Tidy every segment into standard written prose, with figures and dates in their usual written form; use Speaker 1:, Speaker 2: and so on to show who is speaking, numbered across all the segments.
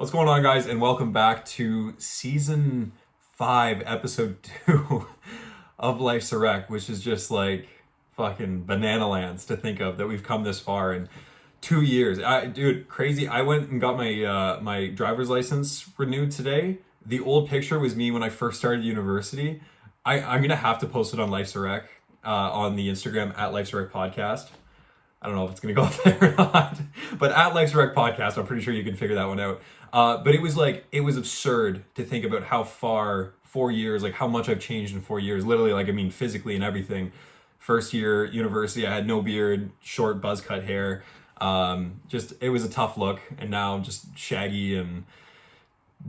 Speaker 1: What's going on, guys, and welcome back to season 5, episode 2 of Life's a Wreck, which is just like fucking banana lands to think of that we've come this far in 2 years. Dude, crazy. I went and got my driver's license renewed today. The old picture was me when I first started university. I'm gonna have to post it on Life's a Wreck on the Instagram at Life's a Wreck podcast. I don't know if it's going to go up there or not, but at Life's a Wreck podcast, I'm pretty sure you can figure that one out. But it was absurd to think about how far 4 years, like how much I've changed in 4 years, literally, like, I mean, physically and everything. First year university, I had no beard, short buzz cut hair. It was a tough look. And now I'm just shaggy and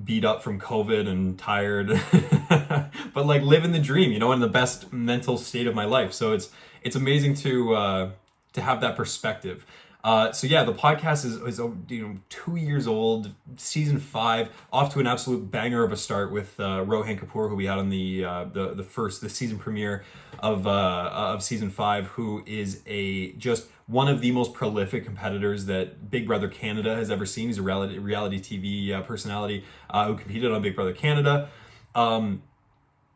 Speaker 1: beat up from COVID and tired, but like living the dream, in the best mental state of my life. So it's amazing to have that perspective. So yeah, the podcast is 2 years old, season 5, off to an absolute banger of a start with Rohan Kapoor, who we had on the season premiere of season 5, who is just one of the most prolific competitors that Big Brother Canada has ever seen. He's a reality TV personality who competed on Big Brother Canada.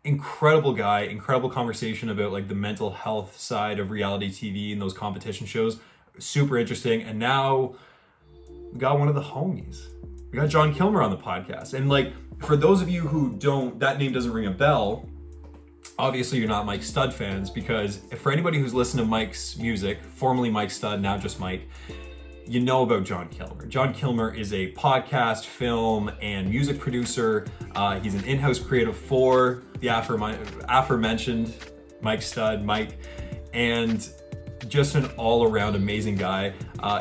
Speaker 1: Incredible guy, incredible conversation about like the mental health side of reality TV and those competition shows. Super interesting. And now we got one of the homies. We got Jon Kilmer on the podcast. And like, for those of you who that name doesn't ring a bell, obviously you're not Mike Stud fans, because for anybody who's listened to Mike's music, formerly Mike Stud, now just Mike, you know about Jon Kilmer. Jon Kilmer is a podcast, film, and music producer. He's an in-house creative for the aforementioned Mike Stud, Mike, and just an all-around amazing guy.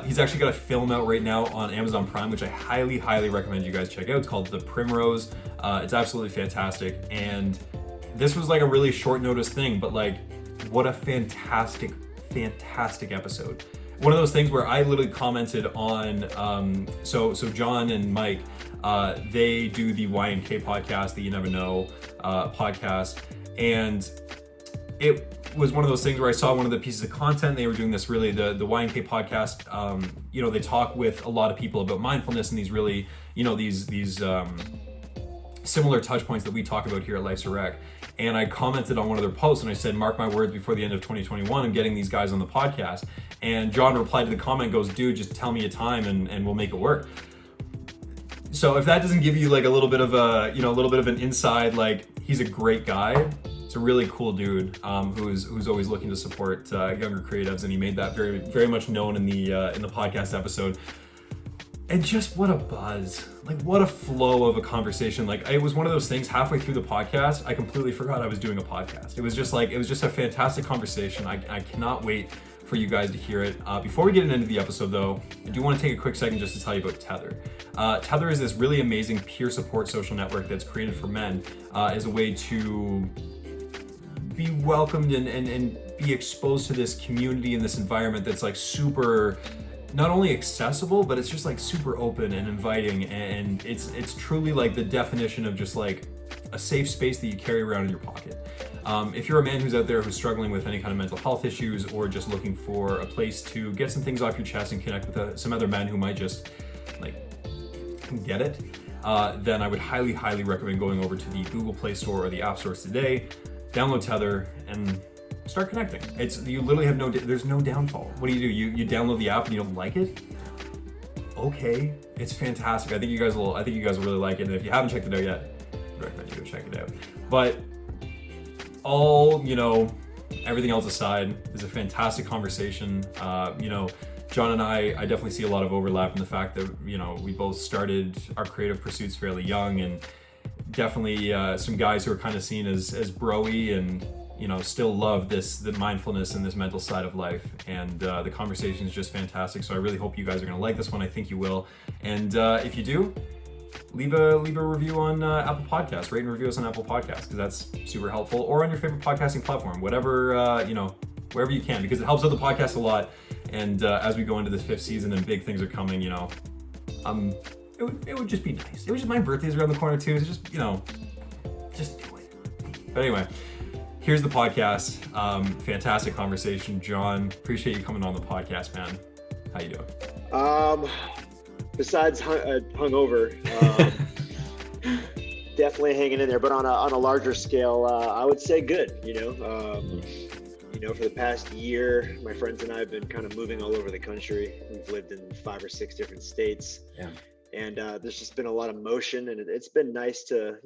Speaker 1: He's actually got a film out right now on Amazon Prime, which I highly, highly recommend you guys check out. It's called The Primrose. It's absolutely fantastic. And this was like a really short notice thing, but like, what a fantastic, fantastic episode. One of those things where I literally commented on, so John and Mike, they do the YNK podcast, the You Never Know podcast, and it was one of those things where I saw one of the pieces of content. They were doing this really, the YNK podcast, they talk with a lot of people about mindfulness and these really, these similar touch points that we talk about here at Life's a Wreck. And I commented on one of their posts and I said, mark my words, before the end of 2021, I'm getting these guys on the podcast. And John replied to the comment, goes, dude, just tell me a time and we'll make it work. So if that doesn't give you like a little bit of an inside, like, he's a great guy. He's a really cool dude who's always looking to support younger creatives. And he made that very, very much known in the podcast episode. And just what a buzz, like what a flow of a conversation. Like, it was one of those things halfway through the podcast, I completely forgot I was doing a podcast. It was just a fantastic conversation. I cannot wait for you guys to hear it. Before we get into the episode though, I do want to take a quick second just to tell you about Tether. Tether is this really amazing peer support social network that's created for men as a way to be welcomed and be exposed to this community and this environment that's like super, not only accessible, but it's just like super open and inviting, and it's truly like the definition of just like a safe space that you carry around in your pocket. If you're a man who's out there who's struggling with any kind of mental health issues, or just looking for a place to get some things off your chest and connect with some other men who might just like get it, then I would highly, highly recommend going over to the Google Play Store or the App Stores today, download Tether, and start connecting. You literally have there's no downfall. What do? You download the app and you don't like it? Okay, it's fantastic. I think you guys will really like it. And if you haven't checked it out yet, I recommend you go check it out. But everything else aside, it's a fantastic conversation. John and I definitely see a lot of overlap in the fact that, we both started our creative pursuits fairly young, and definitely some guys who are kind of seen as bro-y and, still love the mindfulness and this mental side of life. And the conversation is just fantastic. So I really hope you guys are going to like this one. I think you will. And if you do, leave a review on Apple Podcasts. Rate and review us on Apple Podcasts, because that's super helpful. Or on your favorite podcasting platform, whatever, wherever you can, because it helps out the podcast a lot. And as we go into this 5th season and big things are coming, it would just be nice. It was just, my birthday's around the corner too. So just do it. But anyway, here's the podcast. Fantastic conversation. John, appreciate you coming on the podcast, man. How you doing?
Speaker 2: besides hungover, definitely hanging in there. But on a larger scale, I would say good. For the past year, my friends and I have been kind of moving all over the country. We've lived in 5 or 6 different states,
Speaker 1: Yeah.
Speaker 2: and there's just been a lot of motion, and it's been nice to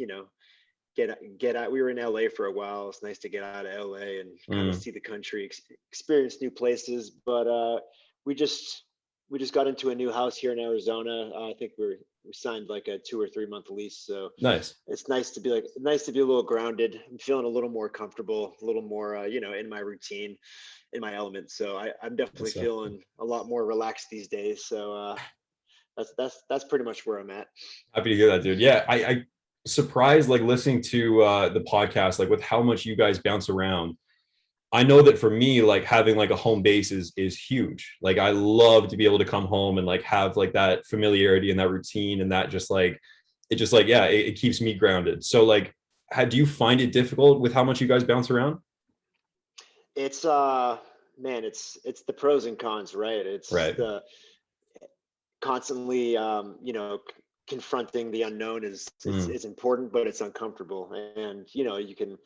Speaker 2: get out. We were in LA for a while. It's nice to get out of LA and kind of
Speaker 1: Mm.
Speaker 2: see the country, experience new places. But we just we just got into a new house here in Arizona. I think we signed like a 2 or 3 month lease, so
Speaker 1: Nice.
Speaker 2: it's nice to be a little grounded. I'm feeling a little more comfortable, a little more in my routine, in my element. So I'm definitely
Speaker 1: That's so
Speaker 2: feeling a lot more relaxed these days. So that's pretty much where I'm at.
Speaker 1: happy to hear that, dude. Yeah, I surprised like listening to the podcast, like with how much you guys bounce around. I know that for me, like having like a home base is huge. Like I love to be able to come home and like have like that familiarity and that routine and that just like it just like yeah, it keeps me grounded. So like, how do you find it difficult with how much you guys bounce around?
Speaker 2: It's man, it's the pros and cons, right? It's
Speaker 1: Right.
Speaker 2: the constantly confronting the unknown
Speaker 1: Mm.
Speaker 2: is important, but it's uncomfortable. And you can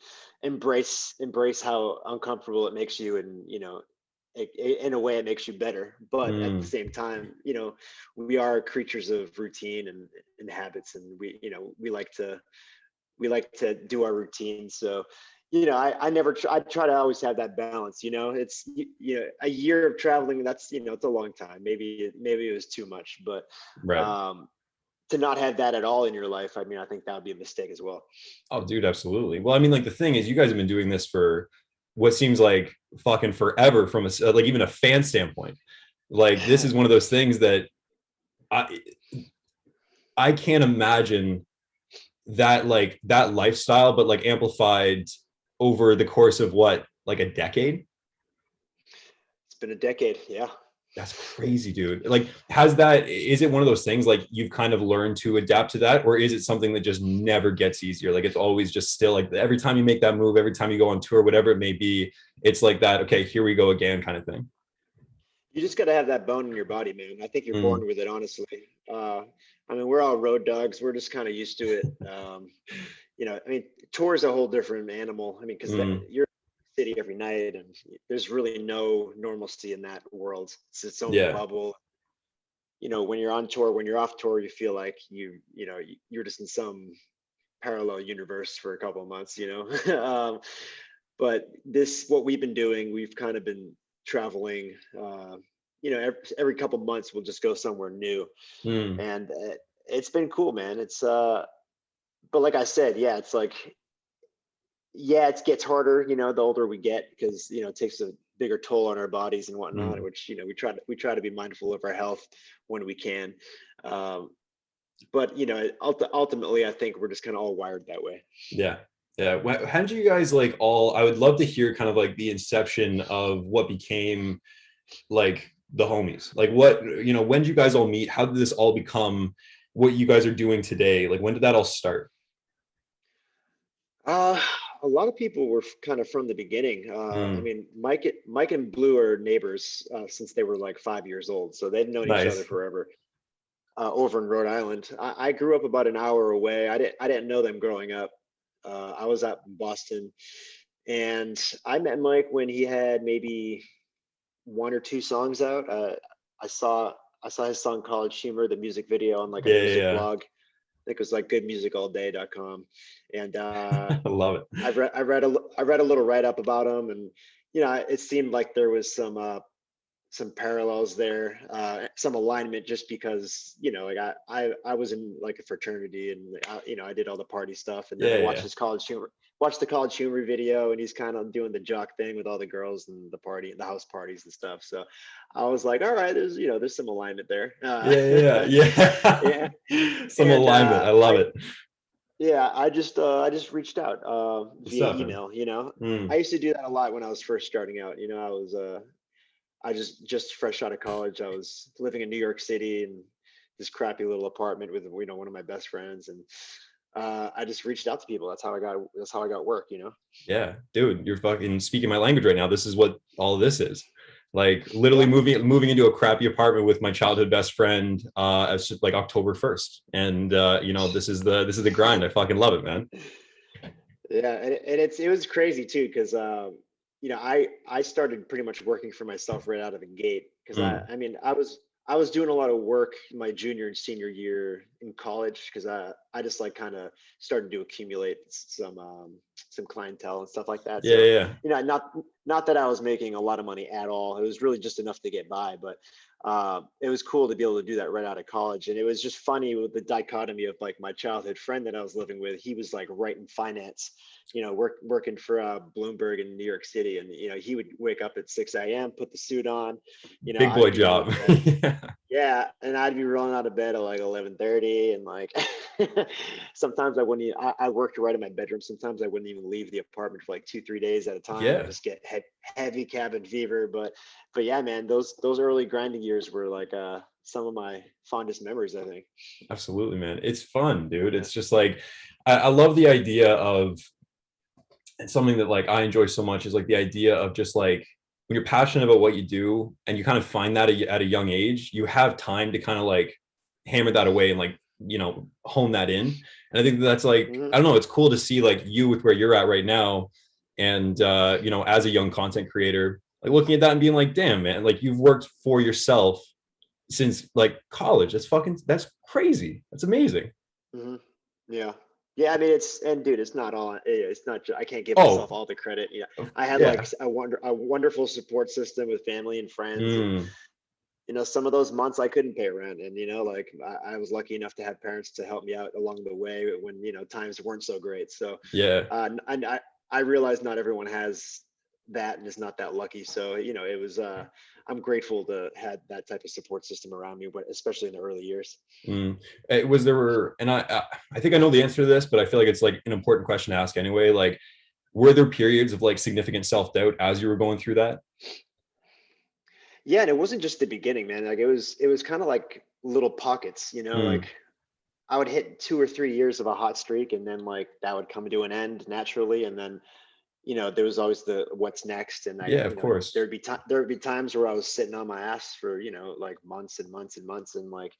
Speaker 2: embrace how uncomfortable it makes you, and in a way it makes you better. But at the
Speaker 1: Mm.
Speaker 2: same time, we are creatures of routine and habits, and we like to do our routine. So I try to always have that balance. It's a year of traveling, that's it's a long time. Maybe it was too much, but
Speaker 1: Right.
Speaker 2: to not have that at all in your life, I mean, I think that would be a mistake as well.
Speaker 1: Oh, dude, absolutely. Well, I mean, like the thing is, you guys have been doing this for what seems like fucking forever from a like even a fan standpoint. Like this is one of those things that I I can't imagine that like that lifestyle, but like amplified over the course of what, like a decade?
Speaker 2: It's been a decade, yeah.
Speaker 1: That's crazy, dude. Like, has that, is it one of those things like you've kind of learned to adapt to that, or is it something that just never gets easier? Like, it's always just still like every time you make that move, every time you go on tour, whatever it may be, it's like that, okay, here we go again kind of thing.
Speaker 2: You just got to have that bone in your body, man. I think you're
Speaker 1: Mm,
Speaker 2: born with it, honestly. uh I mean, we're all road dogs. We're just kind of used to it. I mean, tour is a whole different animal. I mean, because
Speaker 1: mm,
Speaker 2: you're in the city every night, and there's really no normalcy in that world. It's its own
Speaker 1: yeah.
Speaker 2: bubble. When you're on tour, when you're off tour, you feel like you're just in some parallel universe for a couple of months. But what we've been doing, we've kind of been traveling. Every couple of months, we'll just go somewhere new,
Speaker 1: Mm,
Speaker 2: and it's been cool, man. But like I said, yeah, it's like, yeah, it gets harder, the older we get, because it takes a bigger toll on our bodies and whatnot.
Speaker 1: mm.
Speaker 2: Which we try to be mindful of our health when we can. Um, but ultimately, I think we're just kind of all wired that way.
Speaker 1: Yeah. Yeah. How did you guys like all, I would love to hear kind of like the inception of what became like the homies. Like what, when did you guys all meet? How did this all become what you guys are doing today? Like when did that all start?
Speaker 2: Uh, a lot of people were kind of from the beginning. I
Speaker 1: Mm,
Speaker 2: mean, Mike and Blue are neighbors since they were like 5 years old, so they've known each other
Speaker 1: nice.
Speaker 2: forever. Over in Rhode Island, I grew up about an hour away. I didn't know them growing up. I was out in Boston, and I met Mike when he had maybe 1 or 2 songs out. I saw I saw his song College Humor, the music video, on like a
Speaker 1: Yeah, yeah,
Speaker 2: music
Speaker 1: yeah.
Speaker 2: blog. I think it was like goodmusicallday.com. And
Speaker 1: I love it.
Speaker 2: I read a little write up about him, and it seemed like there was some parallels there, some alignment, just because like I was in like a fraternity, and I did all the party stuff, and then
Speaker 1: Yeah,
Speaker 2: I
Speaker 1: yeah,
Speaker 2: watched
Speaker 1: yeah.
Speaker 2: his watched the college humor video, and he's kind of doing the jock thing with all the girls and the house parties and stuff. So I was like, all right, there's some alignment there.
Speaker 1: Yeah, yeah,
Speaker 2: Yeah,
Speaker 1: yeah. Some
Speaker 2: and
Speaker 1: alignment. I love it.
Speaker 2: I just reached out
Speaker 1: What's
Speaker 2: via
Speaker 1: up, man?
Speaker 2: email. I
Speaker 1: Mm,
Speaker 2: used to do that a lot when I was first starting out. I just fresh out of college. I was living in New York City in this crappy little apartment with one of my best friends, and I just reached out to people. That's how I got work.
Speaker 1: yeah, dude, you're fucking speaking my language right now. This is what all of this is. Like literally
Speaker 2: Yeah.
Speaker 1: moving into a crappy apartment with my childhood best friend as like October 1st. And you know, this is the grind. I fucking love it, man.
Speaker 2: Yeah, and it was crazy too, because you know, I started pretty much working for myself right out of the gate, because
Speaker 1: Mm.
Speaker 2: I mean I was doing a lot of work my junior and senior year in college, because I just like kind of started to accumulate some clientele and stuff like that.
Speaker 1: Yeah,
Speaker 2: So,
Speaker 1: yeah,
Speaker 2: you know, not that I was making a lot of money at all. It was really just enough to get by, but it was cool to be able to do that right out of college. And it was just funny with the dichotomy of like my childhood friend that I was living with. He was like right in finance, you know, working for Bloomberg in New York City. And, you know, he would wake up at 6 a.m., put the suit on, you know,
Speaker 1: big boy
Speaker 2: I'd be out
Speaker 1: job.
Speaker 2: of bed.
Speaker 1: Yeah.
Speaker 2: Yeah, and I'd be rolling out of bed at like 11:30, and like sometimes I wouldn't. I worked right in my bedroom. Sometimes I wouldn't even leave the apartment for like 2, 3 days at a time.
Speaker 1: Yeah,
Speaker 2: Just get heavy cabin fever. But yeah, man, those early grinding years were like some of my fondest memories, I think.
Speaker 1: absolutely, man. It's fun, dude.
Speaker 2: Yeah.
Speaker 1: It's just like I love the idea of, and something that like I enjoy so much is like the idea of just like when you're passionate about what you do and you kind of find that at a young age, you have time to kind of like hammer that away and like, you know, hone that in. And I think that's like,
Speaker 2: Hmm.
Speaker 1: I don't know, it's cool to see like you with where you're at right now. And you know, as a young content creator, like looking at that and being like, damn, man, like you've worked for yourself since like college. That's crazy. That's amazing.
Speaker 2: Hmm. Yeah. Yeah, I mean and dude, it's not all it's not I can't give myself
Speaker 1: Oh,
Speaker 2: all the credit. Yeah. I had like
Speaker 1: yeah.
Speaker 2: a wonderful support system with family and friends, and
Speaker 1: Mm,
Speaker 2: you know, some of those months I couldn't pay rent, and you know, like I was lucky enough to have parents to help me out along the way when, you know, times weren't so great. So
Speaker 1: yeah.
Speaker 2: and I realize not everyone has that and is not that lucky. So, you know, it was I'm grateful to had that type of support system around me, but especially in the early years.
Speaker 1: Mm. It was there were, and I think I know the answer to this, but I feel like it's like an important question to ask anyway. Like, were there periods of like significant self doubt as you were going through that?
Speaker 2: Yeah, and it wasn't just the beginning, man. Like it was kind of like little pockets, you know,
Speaker 1: Mm.
Speaker 2: like I would hit 2 or 3 years of a hot streak, and then like that would come to an end naturally, and then, you know, there was always the what's next. And
Speaker 1: Yeah, of
Speaker 2: you know,
Speaker 1: course.
Speaker 2: there would be times where I was sitting on my ass for, you know, like months and months and months, and like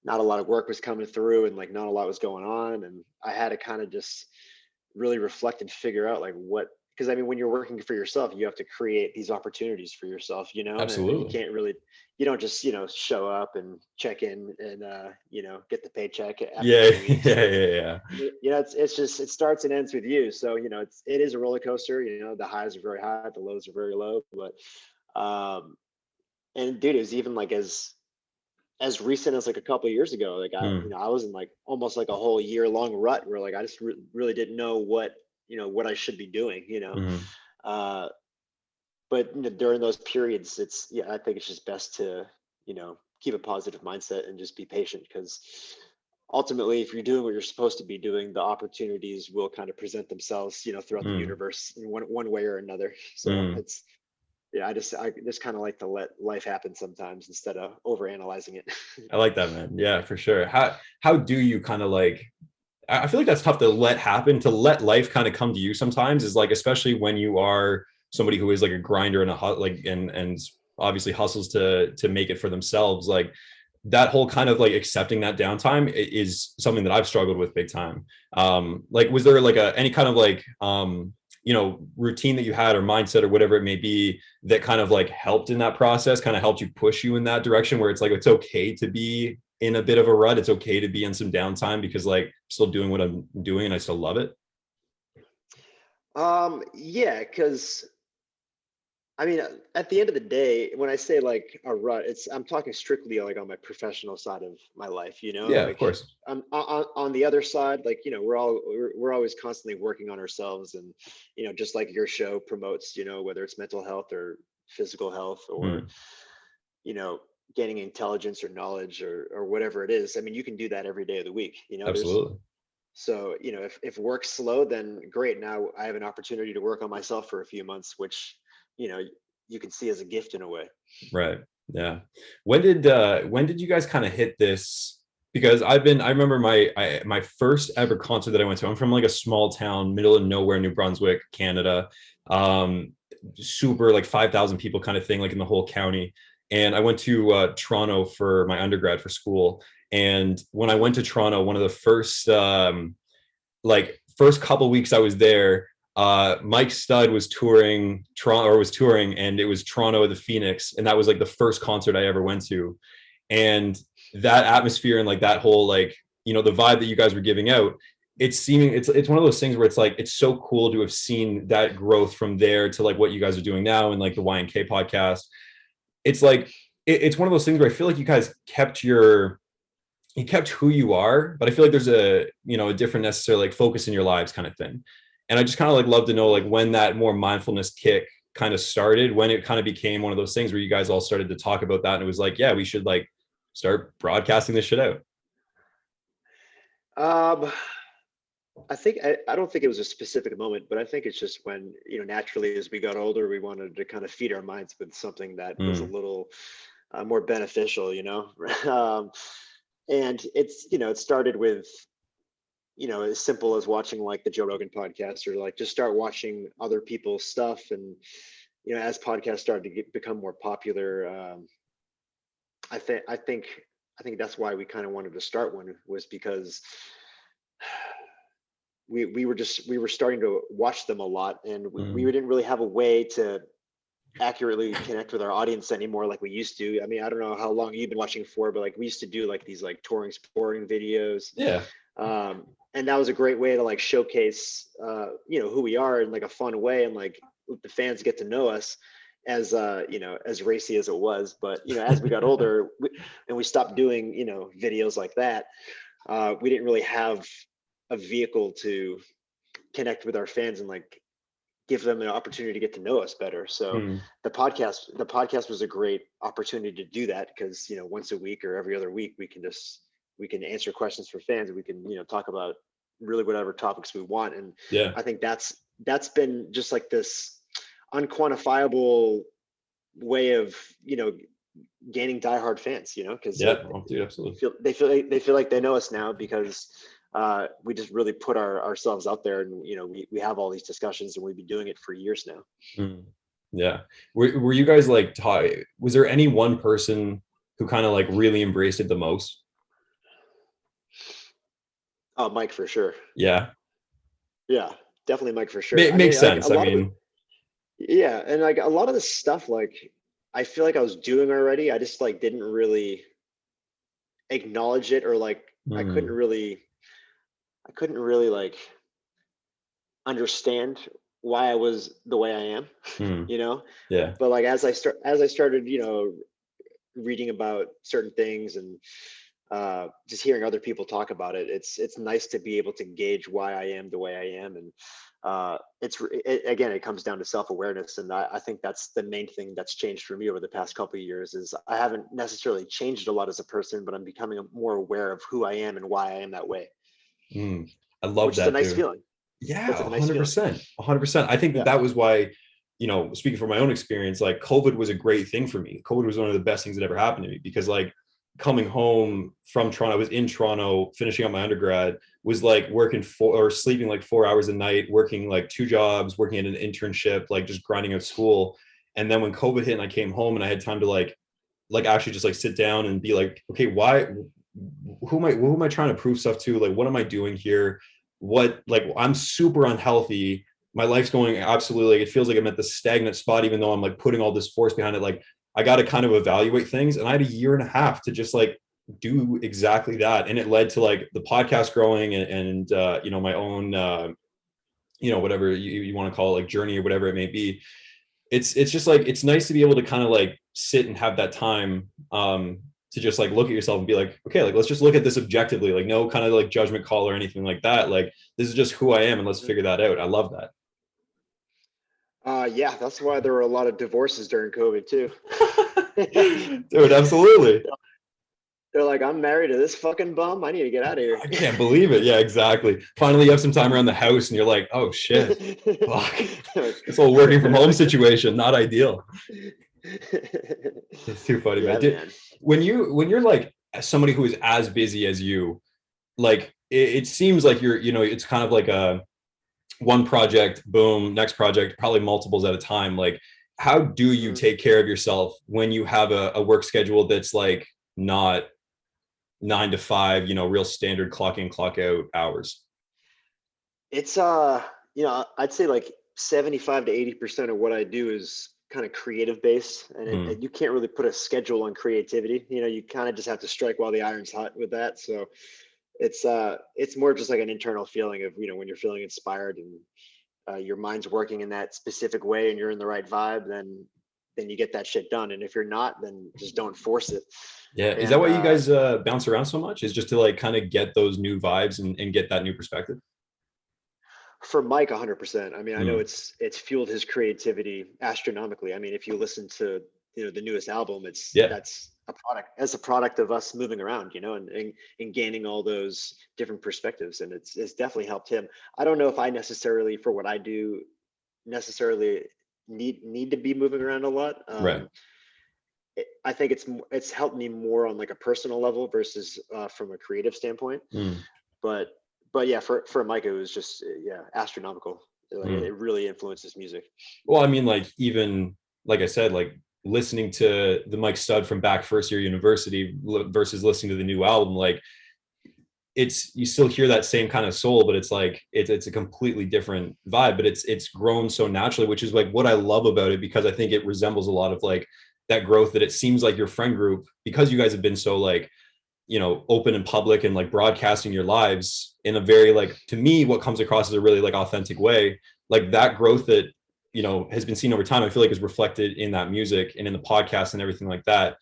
Speaker 2: not a lot of work was coming through, and like not a lot was going on, and I had to kind of just really reflect and figure out like what, because I mean, when you're working for yourself, you have to create these opportunities for yourself, you know, and you
Speaker 1: Absolutely.
Speaker 2: can't really, you don't just, you know, show up and check in and you know, get the paycheck after
Speaker 1: Yeah,
Speaker 2: 2 weeks.
Speaker 1: yeah,
Speaker 2: Like,
Speaker 1: yeah, yeah.
Speaker 2: you know, it's just, it starts and ends with you. So, you know, it is a roller coaster. You know, the highs are very high, the lows are very low. But and dude, it was even like as recent as like a couple of years ago. Like you
Speaker 1: Mm.
Speaker 2: know, I was in like almost like a whole year long rut where like I just really didn't know what, you know, what I should be doing. You know,
Speaker 1: Mm.
Speaker 2: uh, but you know, during those periods, it's, yeah, I think it's just best to, you know, keep a positive mindset and just be patient, because ultimately, if you're doing what you're supposed to be doing, the opportunities will kind of present themselves, you know, throughout the
Speaker 1: Mm.
Speaker 2: universe in one way or another. So
Speaker 1: Mm.
Speaker 2: it's, yeah, I just kind of like to let life happen sometimes instead of over analyzing it.
Speaker 1: I like that, man. Yeah, for sure. How do you kind of like, I feel like that's tough to let happen, to let life kind of come to you sometimes, is like, especially when you are somebody who is like a grinder and like, and obviously hustles to make it for themselves. Like that whole kind of like accepting that downtime is something that I've struggled with big time. Like, was there like any kind of like, you know, routine that you had or mindset or whatever it may be that kind of like helped in that process, kind of helped you push you in that direction where it's like, it's okay to be in a bit of a rut. It's okay to be in some downtime because like I'm still doing what I'm doing and I still love it.
Speaker 2: Yeah, because I mean, at the end of the day, when I say like a rut, I'm talking strictly like on my professional side of my life. You know,
Speaker 1: Yeah, of
Speaker 2: like
Speaker 1: course.
Speaker 2: on the other side, like, you know, we're always constantly working on ourselves, and you know, just like your show promotes, you know, whether it's mental health or physical health, or
Speaker 1: Mm,
Speaker 2: you know, gaining intelligence or knowledge, or whatever it is. I mean, you can do that every day of the week. You know, there's
Speaker 1: absolutely.
Speaker 2: so, you know, if work's slow, then great. Now I have an opportunity to work on myself for a few months, which, you know, you can see as a gift in a way.
Speaker 1: Right. Yeah. When did you guys kind of hit this? Because I remember my first ever concert that I went to. I'm from like a small town, middle of nowhere, New Brunswick, Canada. Um, super like 5,000 people kind of thing, like in the whole county. And I went to Toronto for my undergrad for school. And when I went to Toronto, one of the first first couple weeks I was there, Mike Stud was touring Toronto, or was touring, and it was Toronto at the Phoenix, and that was like the first concert I ever went to. And that atmosphere and like that whole like, you know, the vibe that you guys were giving out, it's one of those things where it's like it's so cool to have seen that growth from there to like what you guys are doing now and like the YNK podcast. It's like it's one of those things where I feel like you kept who you are, but I feel like there's a, you know, a different necessary like focus in your lives kind of thing. And I just kind of like love to know like when that more mindfulness kick kind of started, when it kind of became one of those things where you guys all started to talk about that and it was like, yeah, we should like start broadcasting this shit out.
Speaker 2: I don't think it was a specific moment, but I think it's just when, you know, naturally as we got older, we wanted to kind of feed our minds with something that was a little more beneficial, you know. And it's, you know, it started with, you know, as simple as watching like the Joe Rogan podcast, or like just start watching other people's stuff. And, you know, as podcasts started to become more popular, I think that's why we kind of wanted to start one, was because we were starting to watch them a lot, and we didn't really have a way to accurately connect with our audience anymore like we used to. I mean, I don't know how long you've been watching for, but like we used to do like these like touring sporting videos.
Speaker 1: Yeah.
Speaker 2: And that was a great way to like showcase you know, who we are in like a fun way, and like the fans get to know us, as you know, as racy as it was. But, you know, as we got older and we stopped doing, you know, videos like that, we didn't really have a vehicle to connect with our fans and like give them an opportunity to get to know us better. So the podcast was a great opportunity to do that, because, you know, once a week or every other week we can answer questions for fans, and we can, you know, talk about really whatever topics we want. And
Speaker 1: Yeah.
Speaker 2: I think that's been just like this unquantifiable way of, you know, gaining diehard fans, you know, because
Speaker 1: dude, absolutely.
Speaker 2: they feel like they know us now, because we just really put ourselves out there, and, you know, we have all these discussions, and we've been doing it for years now.
Speaker 1: Yeah. Were you guys like was there any one person who kind of like really embraced it the most?
Speaker 2: Oh, Mike for sure.
Speaker 1: Yeah.
Speaker 2: Yeah, definitely Mike for sure.
Speaker 1: It makes sense.
Speaker 2: Like, yeah, and like a lot of this stuff, like I feel like I was doing already. I just like didn't really acknowledge it, or like I couldn't really like understand why I was the way I am, you know?
Speaker 1: Yeah.
Speaker 2: But like as I started, you know, reading about certain things, and just hearing other people talk about it, it's nice to be able to gauge why I am the way I am. And again, it comes down to self-awareness. And I think that's the main thing that's changed for me over the past couple of years, is I haven't necessarily changed a lot as a person, but I'm becoming more aware of who I am and why I am that way.
Speaker 1: I love
Speaker 2: which
Speaker 1: that.
Speaker 2: Is a nice feeling.
Speaker 1: Yeah, 100%. 100%. I think that was why, you know, speaking from my own experience, like COVID was a great thing for me. COVID was one of the best things that ever happened to me, because like coming home from Toronto, I was in Toronto finishing up my undergrad, was like working sleeping like 4 hours a night, working like 2 jobs, working at an internship, like just grinding out school. And then when COVID hit and I came home and I had time to like actually just like sit down and be like, okay, who am I trying to prove stuff to? Like, what am I doing here? I'm super unhealthy. My life's going absolutely, like, it feels like I'm at the stagnant spot, even though I'm like putting all this force behind it. Like, I got to kind of evaluate things. And I had a year and a half to just like do exactly that. And it led to like the podcast growing and you know, my own, you know, whatever you want to call it, like journey or whatever it may be. It's just like, it's nice to be able to kind of like sit and have that time to just like look at yourself and be like, okay, like, let's just look at this objectively, like no kind of like judgment call or anything like that. Like, this is just who I am, and let's figure that out. I love that.
Speaker 2: Yeah, that's why there were a lot of divorces during COVID too.
Speaker 1: Dude, absolutely.
Speaker 2: They're like, I'm married to this fucking bum. I need to get out of here.
Speaker 1: I can't believe it. Yeah, exactly. Finally, you have some time around the house and you're like, oh shit, fuck. This whole working from home situation, not ideal. It's too funny, yeah, man. When you're like somebody who is as busy as you, like it seems like you're, you know, it's kind of like one project, boom, next project, probably multiples at a time. Like, how do you
Speaker 2: Mhm.
Speaker 1: take care of yourself when you have a work schedule that's like not 9 to 5, real standard clock in, clock out hours?
Speaker 2: It's I'd say like 75 to 80% of what I do is kind of creative based, and
Speaker 1: Mm,
Speaker 2: you can't really put a schedule on creativity. You kind of just have to strike while the iron's hot with that. So it's more just like an internal feeling of, when you're feeling inspired and your mind's working in that specific way and you're in the right vibe, then you get that shit done. And if you're not, then just don't force it.
Speaker 1: yeah. Is that
Speaker 2: And
Speaker 1: why you guys bounce around so much? Is just to like kind of get those new vibes and get that new perspective?
Speaker 2: for Mike, 100%. I mean, I know
Speaker 1: Mm,
Speaker 2: it's fueled his creativity astronomically. I mean, if you listen to the newest album,
Speaker 1: yeah.
Speaker 2: that's a product of us moving around, and gaining all those different perspectives, and it's definitely helped him. I don't know if I necessarily, for what I do, necessarily need to be moving around a lot.
Speaker 1: Right.
Speaker 2: I think it's helped me more on like a personal level versus from a creative standpoint.
Speaker 1: Mm,
Speaker 2: But but yeah, for Mike, it was just yeah, astronomical. Like
Speaker 1: mm.
Speaker 2: it really influences music.
Speaker 1: Well, I mean, like even like I said, like listening to the Mike Stud from back first year university versus listening to the new album, like it's you still hear that same kind of soul, but it's like it's a completely different vibe. But it's grown so naturally, which is like what I love about it, because I think it resembles a lot of like that growth that it seems like your friend group, because you guys have been so like open and public and like broadcasting your lives in a very like, to me, what comes across as a really like authentic way, like that growth that has been seen over time, I feel like is reflected in that music and in the podcast and everything like that.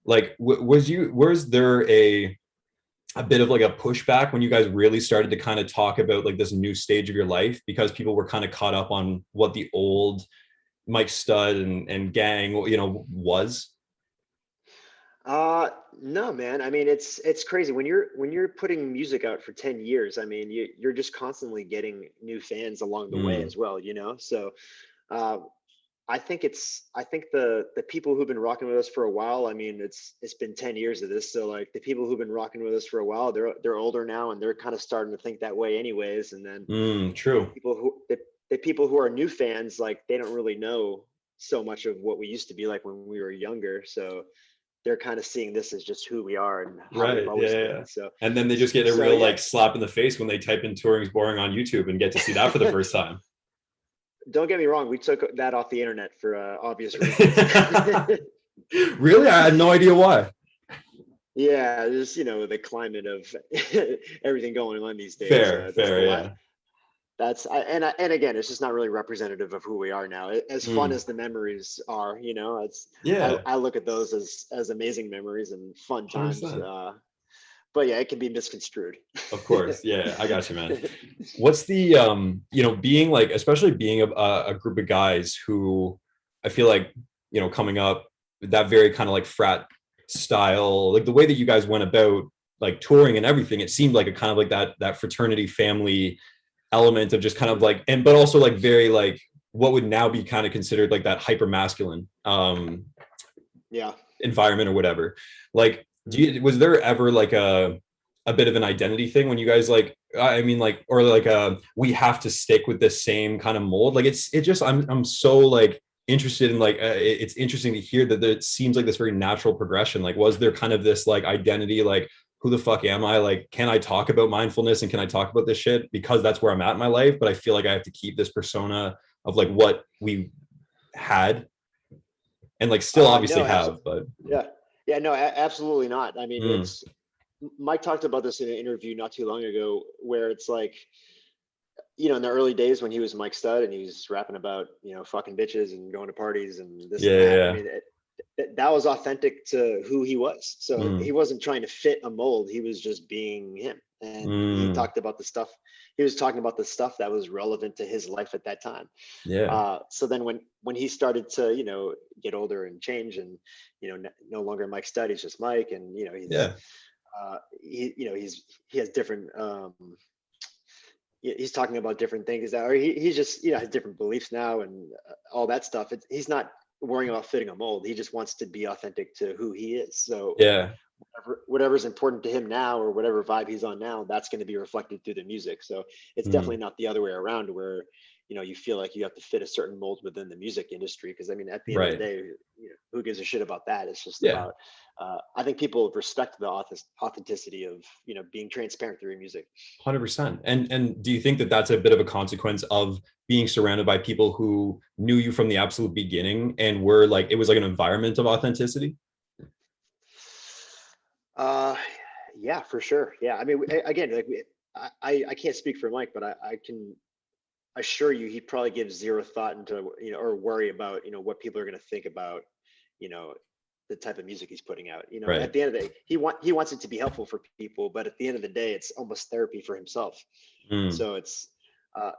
Speaker 1: Like was there a bit of like a pushback when you guys really started to kind of talk about like this new stage of your life, because people were kind of caught up on what the old Mike Stud and gang was?
Speaker 2: Uh no, man. I mean, it's crazy when you're putting music out for 10 years. I mean, you're just constantly getting new fans along the way
Speaker 1: Mm,
Speaker 2: as well. So uh I think the people who've been rocking with us for a while, I mean, it's been 10 years of this. So like the people who've been rocking with us for a while, they're older now and they're kind of starting to think that way anyways. And then the
Speaker 1: true.
Speaker 2: people who the people who are new fans, like they don't really know so much of what we used to be like when we were younger. So they're kind of seeing this as just who we are and how we've
Speaker 1: Right. Yeah,
Speaker 2: always
Speaker 1: yeah,
Speaker 2: been.
Speaker 1: yeah.
Speaker 2: So
Speaker 1: And then they just get a
Speaker 2: so
Speaker 1: real
Speaker 2: yeah,
Speaker 1: like slap in the face when they type in touring's boring on YouTube and get to see that for the first time.
Speaker 2: don't get me wrong, we took that off the internet for obvious reasons.
Speaker 1: Really? I had no idea why.
Speaker 2: Yeah, just the climate of everything going on these days.
Speaker 1: Fair,
Speaker 2: That's the
Speaker 1: fair,
Speaker 2: last.
Speaker 1: yeah.
Speaker 2: And again, it's just not really representative of who we are now. As fun
Speaker 1: Mm,
Speaker 2: as the memories are, it's
Speaker 1: yeah,
Speaker 2: I look at those as amazing memories and fun times.
Speaker 1: 100%.
Speaker 2: But yeah, it can be misconstrued.
Speaker 1: Of course. Yeah, I got you, man. What's the being like, especially being a group of guys who I feel like, coming up, that very kind of like frat style, like the way that you guys went about like touring and everything, it seemed like a kind of like that fraternity family element of just kind of
Speaker 2: Mhm.
Speaker 1: like, and but also like very like what would now be kind of considered like that hyper masculine
Speaker 2: Yeah.
Speaker 1: environment or whatever. Like,
Speaker 2: Mhm.
Speaker 1: was there ever like a bit of an identity thing when you guys like, I mean, like, or like we have to stick with this same kind of mold? Like it just I'm so like interested in like it's interesting to hear that it seems like this very natural progression. Like, was there kind of this like identity, like who the fuck am I? Like, can I talk about mindfulness and can I talk about this shit because that's where I'm at in my life? But I feel like I have to keep this persona of like what we had and like still obviously
Speaker 2: No,
Speaker 1: have,
Speaker 2: absolutely.
Speaker 1: but
Speaker 2: Yeah. Yeah. No, absolutely not. I mean,
Speaker 1: mm,
Speaker 2: it's Mike talked about this in an interview not too long ago, where it's like, in the early days when he was Mike Stud and he was rapping about, fucking bitches and going to parties and this
Speaker 1: yeah,
Speaker 2: and
Speaker 1: yeah,
Speaker 2: that. I
Speaker 1: yeah.
Speaker 2: mean, that was authentic to who he was. So he
Speaker 1: Mm,
Speaker 2: wasn't trying to fit a mold. He was just being him. And he
Speaker 1: mm,
Speaker 2: talked about the stuff. He was talking about the stuff that was relevant to his life at that time.
Speaker 1: yeah,
Speaker 2: So then when he started to, get older and change and, no longer Mike Stud, he's just Mike. And,
Speaker 1: yeah,
Speaker 2: he has different, he's talking about different things that, or he's just has different beliefs now and all that stuff. He's not worrying about fitting a mold. He just wants to be authentic to who he is. So
Speaker 1: yeah.
Speaker 2: whatever's important to him now, or whatever vibe he's on now, that's going to be reflected through the music. So it's
Speaker 1: Mm,
Speaker 2: definitely not the other way around, where you feel like you have to fit a certain mold within the music industry. Because I mean, at the end of the
Speaker 1: right.
Speaker 2: day, who gives a shit about that? It's just
Speaker 1: Yeah.
Speaker 2: about I think people respect the authenticity of being transparent through your music.
Speaker 1: 100%. And do you think that that's a bit of a consequence of being surrounded by people who knew you from the absolute beginning and were like, it was like an environment of authenticity?
Speaker 2: Uh, yeah, for sure. Yeah, I mean, again, like I can't speak for Mike, but I can assure you he probably gives zero thought into or worry about what people are going to think about you know the type of music he's putting out. At
Speaker 1: Right.
Speaker 2: the end of the day, he wants it to be helpful for people, but at the end of the day, it's almost therapy for himself.
Speaker 1: Mm,
Speaker 2: So it's uh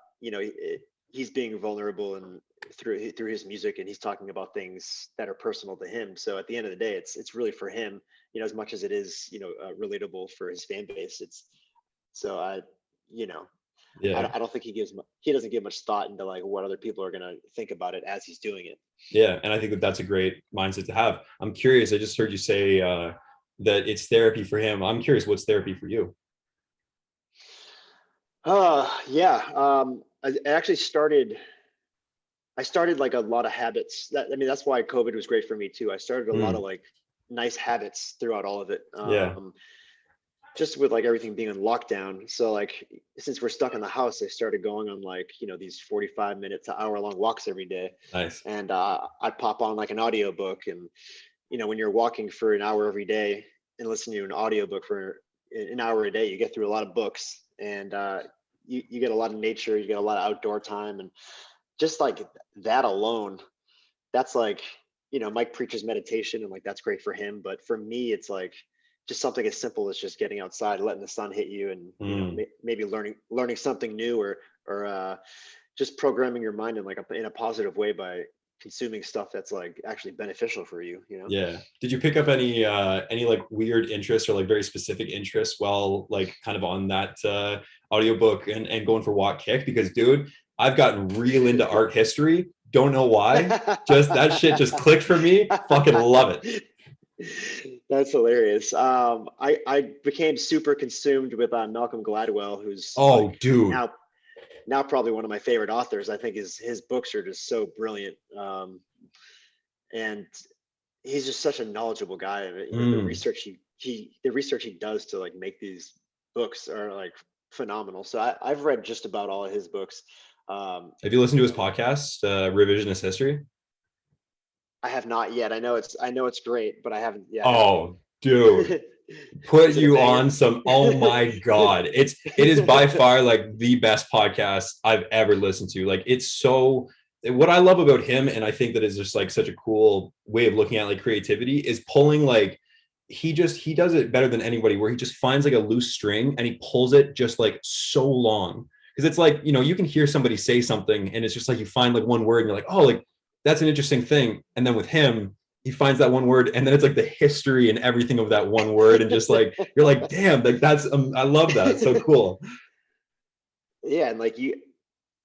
Speaker 2: he's being vulnerable and through his music, and he's talking about things that are personal to him. So at the end of the day, it's really for him, as much as it is relatable for his fan base. It's so I you know
Speaker 1: yeah.
Speaker 2: I don't think he doesn't give much thought into like what other people are gonna think about it as he's doing it.
Speaker 1: Yeah. And I think that that's a great mindset to have. I'm curious. I just heard you say that it's therapy for him. I'm curious, what's therapy for you?
Speaker 2: Yeah. I actually I started like a lot of habits. I mean, that's why COVID was great for me too. I started a lot of
Speaker 1: Mm,
Speaker 2: like nice habits throughout all of it.
Speaker 1: yeah.
Speaker 2: Just with like everything being in lockdown. So like since we're stuck in the house, I started going on like these 45 minute to hour long walks every day,
Speaker 1: Nice.
Speaker 2: and I'd pop on like an audiobook. And when you're walking for an hour every day and listening to an audiobook for an hour a day, you get through a lot of books, and you get a lot of nature, you get a lot of outdoor time, and just like that alone, that's like Mike preaches meditation, and like that's great for him, but for me it's like just something as simple as just getting outside, letting the sun hit you, and
Speaker 1: Mm.
Speaker 2: maybe learning something new, or just programming your mind in like in a positive way by consuming stuff that's like actually beneficial for you.
Speaker 1: Yeah. Did you pick up any like weird interests or like very specific interests while like kind of on that audiobook and going for walk kick? Because dude, I've gotten real into art history. Don't know why. Just that shit just clicked for me. Fucking love it.
Speaker 2: That's hilarious. I became super consumed with Malcolm Gladwell, who's
Speaker 1: Oh,
Speaker 2: like
Speaker 1: dude.
Speaker 2: now probably one of my favorite authors. I think his books are just so brilliant, and he's just such a knowledgeable guy. The
Speaker 1: Mm.
Speaker 2: research the research he does to like make these books are like phenomenal. So I've read just about all of his books. Um,
Speaker 1: Have you listened to
Speaker 2: you
Speaker 1: his
Speaker 2: know,
Speaker 1: podcast, Revisionist History?
Speaker 2: I have not yet. I know it's great, but I haven't. Yeah, I haven't.
Speaker 1: Oh, dude. Put
Speaker 2: Is it a
Speaker 1: you
Speaker 2: banger?
Speaker 1: on some, oh my god, it is by far like the best podcast I've ever listened to. Like it's so, what I love about him, and I think that is just like such a cool way of looking at like creativity, is pulling like he does it better than anybody, where he just finds like a loose string and he pulls it just like so long. Because it's like, you can hear somebody say something and it's just like you find like one word and you're like, oh, like that's an interesting thing. And then with him, he finds that one word and then it's like the history and everything of that one word, and just like you're like, damn, like that's I love that, it's so cool.
Speaker 2: Yeah, and like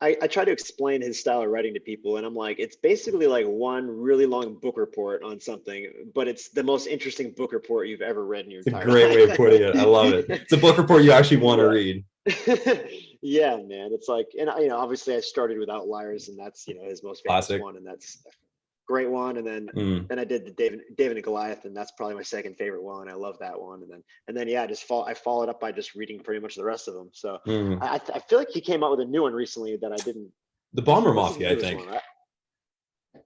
Speaker 2: I try to explain his style of writing to people, and I'm like, it's basically like one really long book report on something, but it's the most interesting book report you've ever read in your
Speaker 1: It's a
Speaker 2: entire
Speaker 1: great way of
Speaker 2: life.
Speaker 1: putting it. I love it. It's a book report you actually want to
Speaker 2: Yeah.
Speaker 1: read.
Speaker 2: Yeah, man. It's like, and obviously I started with Outliers, and that's his most famous
Speaker 1: Classic.
Speaker 2: one, and that's a great one. And
Speaker 1: Mm.
Speaker 2: then I did the David and Goliath, and that's probably my second favorite one. I love that one. And then yeah, I followed up by just reading pretty much the rest of them. So
Speaker 1: Mm.
Speaker 2: I feel like he came out with a new one recently that I didn't.
Speaker 1: The Bomber
Speaker 2: What's his
Speaker 1: Mafia, I
Speaker 2: newest
Speaker 1: think.
Speaker 2: one?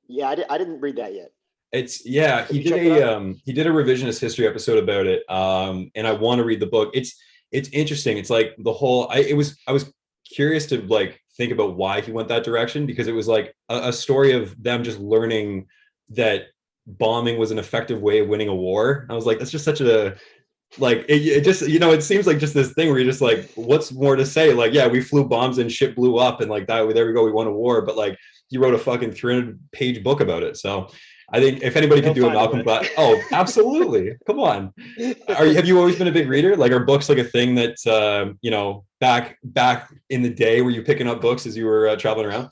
Speaker 2: Yeah, I didn't read that yet.
Speaker 1: It's, yeah,
Speaker 2: Have you checked it out?
Speaker 1: he did a revisionist history episode about it. And I want to read the book. It's interesting. It's like the whole I was curious to like think about why he went that direction, because it was like a story of them just learning that bombing was an effective way of winning a war. I was like, that's just such a, like it just, it seems like just this thing where you're just like, what's more to say? Like, yeah, we flew bombs and shit blew up and like that, there we go, we won a war. But like, you wrote a fucking 300-page book about it. So I think if anybody could
Speaker 2: He'll
Speaker 1: do a
Speaker 2: find a
Speaker 1: Malcolm
Speaker 2: way.
Speaker 1: Gladwell, oh, absolutely, come on. Have you always been a big reader? Like, are books like a thing that back in the day, were you picking up books as you were traveling around?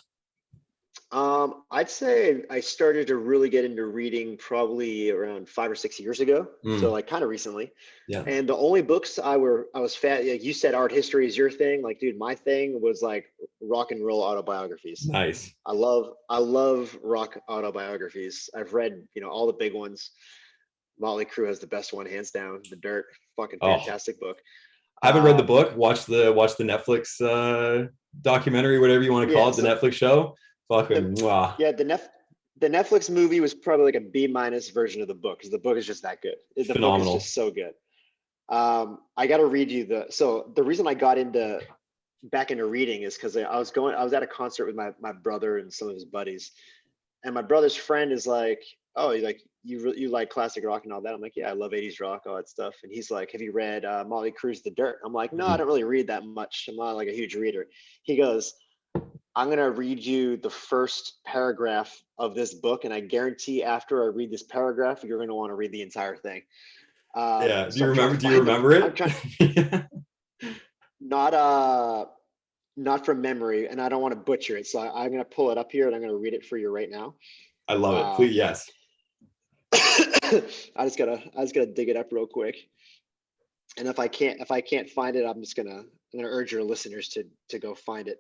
Speaker 2: I'd say I started to really get into reading probably around 5 or 6 years ago, so
Speaker 1: Mm,
Speaker 2: like kind of recently.
Speaker 1: yeah.
Speaker 2: And the only books I was fat. Like you said, art history is your thing. Like, dude, my thing was like rock and roll autobiographies.
Speaker 1: Nice.
Speaker 2: I love rock autobiographies. I've read, all the big ones. Motley Crue has the best one, hands down. The Dirt, fucking
Speaker 1: Oh,
Speaker 2: fantastic book.
Speaker 1: haven't read the
Speaker 2: Um,
Speaker 1: book. Watch the Netflix documentary, whatever you want to
Speaker 2: yeah,
Speaker 1: call it, the
Speaker 2: so
Speaker 1: Netflix show.
Speaker 2: the
Speaker 1: Fucking mwah,
Speaker 2: yeah the Netflix movie was probably like a B minus version of the book because the book is just that good. The book is
Speaker 1: phenomenal.
Speaker 2: just so good. I got to read you the reason I got into back into reading is because I was at a concert with my brother and some of his buddies, and my brother's friend is like, oh, you like classic rock and all that. I'm like, yeah, I love 80s rock, all that stuff. And he's like, have you read Motley Crue's The Dirt? I'm like, no, I
Speaker 1: Mm.
Speaker 2: don't really read that much. I'm not like a huge reader. He goes, I'm gonna read you the first paragraph of this book, and I guarantee after I read this paragraph, you're gonna want to read the entire thing.
Speaker 1: Yeah. Do
Speaker 2: So
Speaker 1: you
Speaker 2: I'm trying to
Speaker 1: remember? Do you
Speaker 2: find
Speaker 1: remember
Speaker 2: I'm
Speaker 1: it?
Speaker 2: trying not not from memory, and I don't want to butcher it. So I'm gonna pull it up here and I'm gonna read it for you right now.
Speaker 1: I love it. Please,
Speaker 2: Um,
Speaker 1: yes.
Speaker 2: I just gotta dig it up real quick. And if I can't find it, I'm gonna urge your listeners to go find it.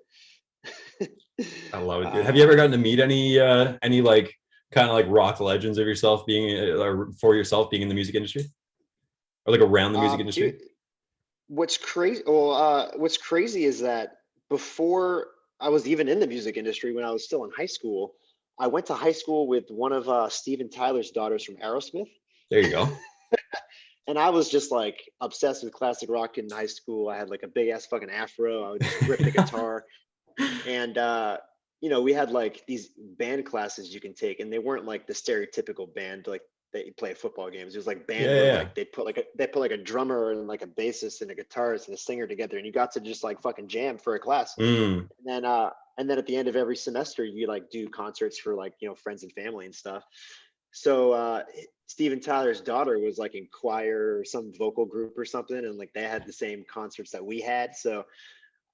Speaker 1: I love it, dude. Have you ever
Speaker 2: uh,
Speaker 1: gotten to meet any like kind of like rock legends of yourself being or for yourself being in the music industry or like around the music industry?
Speaker 2: dude, what's crazy is that before I was even in the music industry, when I was still in high school, I went to high school with one of Steven Tyler's daughters from Aerosmith.
Speaker 1: There you go.
Speaker 2: And I was just like obsessed with classic rock in high school. I had like a big ass fucking afro. I would just rip the guitar. And we had like these band classes you can take, and they weren't like the stereotypical band like that you play at football games. It was like
Speaker 1: Yeah,
Speaker 2: band
Speaker 1: yeah,
Speaker 2: where
Speaker 1: yeah.
Speaker 2: like they put like a drummer and like a bassist and a guitarist and a singer together, and you got to just like fucking jam for a class.
Speaker 1: Mm,
Speaker 2: And then at the end of every semester, you like do concerts for like friends and family and stuff. So Steven Tyler's daughter was like in choir or some vocal group or something, and like they had the same concerts that we had. So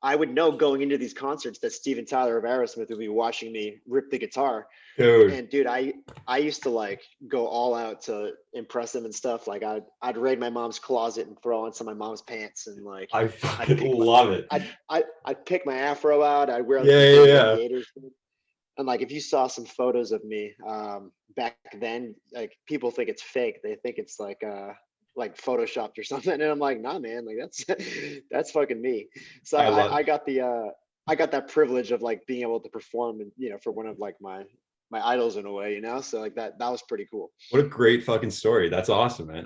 Speaker 2: I would know going into these concerts that Steven Tyler of Aerosmith would be watching me rip the guitar.
Speaker 1: dude,
Speaker 2: And dude, I used to like go all out to impress him and stuff. Like I'd raid my mom's closet and throw on some of my mom's pants, and like
Speaker 1: I
Speaker 2: I'd
Speaker 1: fucking
Speaker 2: pick my
Speaker 1: love it.
Speaker 2: I'd pick my afro out. I'd wear like
Speaker 1: Yeah,
Speaker 2: the
Speaker 1: yeah,
Speaker 2: big
Speaker 1: yeah.
Speaker 2: aviators. And like if you saw some photos of me back then, like people think it's fake. They think it's like photoshopped or something. And I'm like, nah, man, like that's that's fucking me. So
Speaker 1: I
Speaker 2: I,
Speaker 1: love.
Speaker 2: I got I got that privilege of like being able to perform and for one of like my idols in a way. So like that was pretty cool.
Speaker 1: What a great fucking story. That's awesome, man.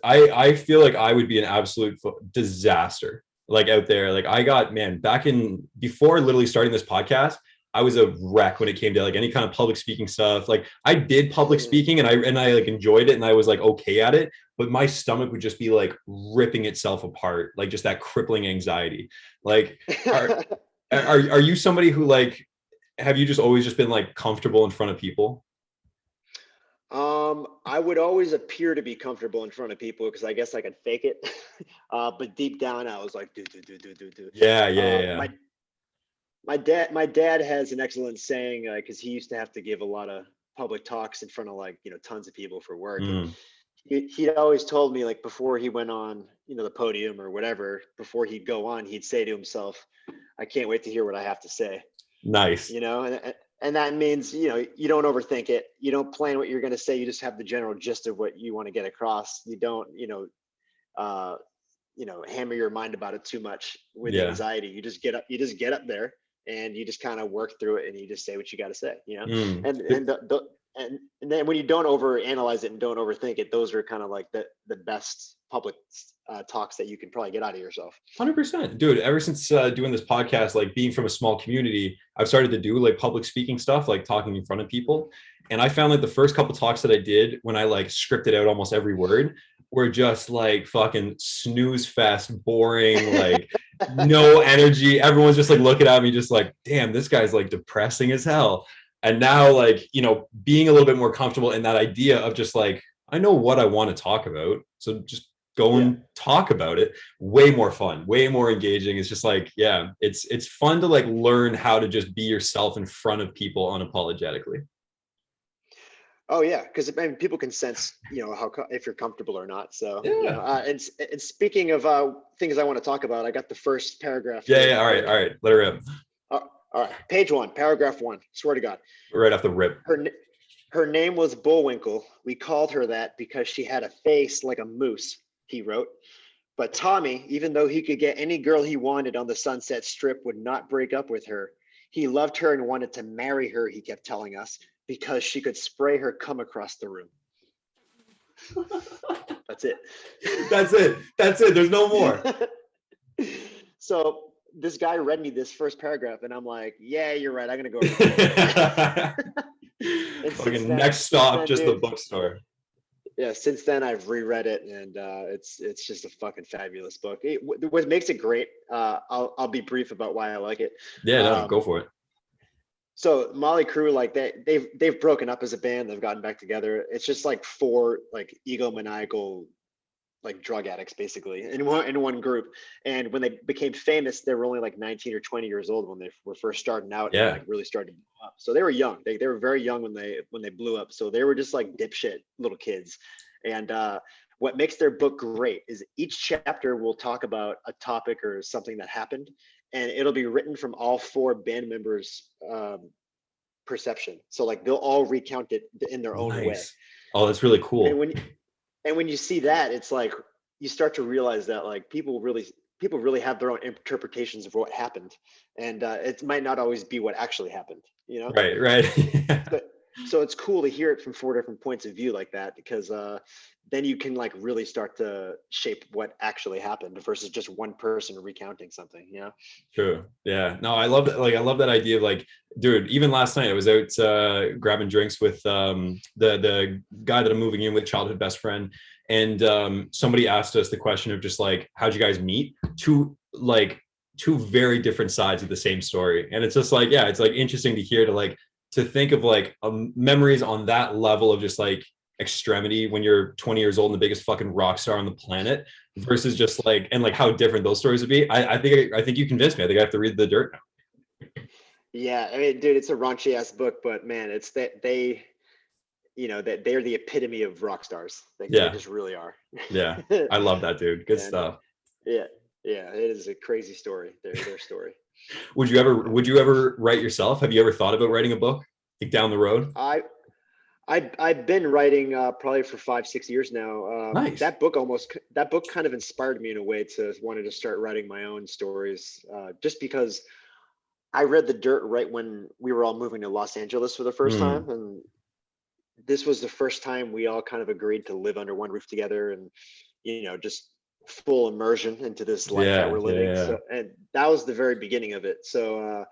Speaker 1: I feel like I would be an absolute disaster like out there. Like I got, man, back in before literally starting this podcast, I was a wreck when it came to like any kind of public speaking stuff. Like I did public speaking and I like enjoyed it and I was like okay at it, but my stomach would just be like ripping itself apart, like just that crippling anxiety. Like are are you somebody who like have you just always just been like comfortable in front of people?
Speaker 2: I would always appear to be comfortable in front of people because I guess I could fake it. But deep down, I was like, do.
Speaker 1: Yeah, yeah,
Speaker 2: Uh,
Speaker 1: yeah.
Speaker 2: my my dad has an excellent saying because he used to have to give a lot of public talks in front of like tons of people for work, and
Speaker 1: Mm,
Speaker 2: he'd always told me like before he went on the podium or whatever, before he'd go on, he'd say to himself, I can't wait to hear what I have to say.
Speaker 1: nice.
Speaker 2: And that means you don't overthink it, you don't plan what you're going to say, you just have the general gist of what you want to get across. You don't uh hammer your mind about it too much with
Speaker 1: Yeah.
Speaker 2: anxiety. You just get up there and you just kind of work through it and you just say what you got to say.
Speaker 1: Mm.
Speaker 2: And then when you don't over analyze it and don't overthink it, those are kind of like the best public talks that you can probably get out of yourself.
Speaker 1: 100%, dude. Ever since doing this podcast, like being from a small community, I've started to do like public speaking stuff, like talking in front of people. And I found like the first couple talks that I did when I like scripted out almost every word were just like fucking snooze fest, boring, like no energy. Everyone's just like looking at me, just like, damn, this guy's like depressing as hell. And now, like, being a little bit more comfortable in that idea of just like, I know what I want to talk about. So just go and talk about it. Way more fun, way more engaging. It's just like, yeah, it's fun to like learn how to just be yourself in front of people unapologetically.
Speaker 2: Oh yeah, because I mean, people can sense, if you're comfortable or not. So,
Speaker 1: Yeah.
Speaker 2: and speaking of things I want to talk about, I got the first paragraph
Speaker 1: Yeah,
Speaker 2: here.
Speaker 1: yeah. All right. Let her rip.
Speaker 2: All right, page 1, paragraph 1. Swear to God.
Speaker 1: Right off the rip.
Speaker 2: Her name was Bullwinkle. We called her that because she had a face like a moose, he wrote. But Tommy, even though he could get any girl he wanted on the Sunset Strip, would not break up with her. He loved her and wanted to marry her, he kept telling us, because she could spray her cum across the room. That's it.
Speaker 1: That's it. That's it. There's no more.
Speaker 2: So this guy read me this first paragraph, and I'm like, yeah, you're right. I'm going to go.
Speaker 1: Fucking next stop, just the bookstore.
Speaker 2: Yeah, since then I've reread it, and it's just a fucking fabulous book. What makes it great, I'll be brief about why I like it.
Speaker 1: Yeah, no, go for it.
Speaker 2: So Molly Crew, like they've broken up as a band, they've gotten back together. It's just like 4 like egomaniacal like drug addicts basically in one group. And when they became famous, they were only like 19 or 20 years old when they were first starting out and like really started to blow up. So they were young. They were very young when they blew up. So they were just like dipshit little kids. And what makes their book great is each chapter will talk about a topic or something that happened, and it'll be written from all 4 band members' perception. So like they'll all recount it in their own way.
Speaker 1: Oh, that's really cool.
Speaker 2: And when you see that, it's like you start to realize that like people really have their own interpretations of what happened, and it might not always be what actually happened,
Speaker 1: Right.
Speaker 2: So it's cool to hear it from 4 different points of view like that, because then you can like really start to shape what actually happened versus just one person recounting something.
Speaker 1: True. Yeah. No, I love that. Like, I love that idea of like, dude, even last night I was out grabbing drinks with the guy that I'm moving in with, childhood best friend. And somebody asked us the question of just like, how'd you guys meet? Two very different sides of the same story. And it's just like, yeah, it's like interesting to hear, to think of like memories on that level of just like extremity when you're 20 years old and the biggest fucking rock star on the planet versus just like, and like how different those stories would be. I think you convinced me. I think I have to read The Dirt now.
Speaker 2: Yeah, I mean, dude, it's a raunchy ass book, but man, it's that they're the epitome of rock stars. They just really are.
Speaker 1: Yeah, I love that, dude. Good stuff.
Speaker 2: Yeah, it is a crazy story. Their story.
Speaker 1: Would you ever write yourself? Have you ever thought about writing a book like down the road?
Speaker 2: I've been writing probably for 5-6 years now.
Speaker 1: Nice.
Speaker 2: That book kind of inspired me in a way to wanted to start writing my own stories, just because I read The Dirt right when we were all moving to Los Angeles for the first time, and this was the first time we all kind of agreed to live under one roof together, and just full immersion into this life that we're living.
Speaker 1: Yeah.
Speaker 2: So, and that was the very beginning of it. So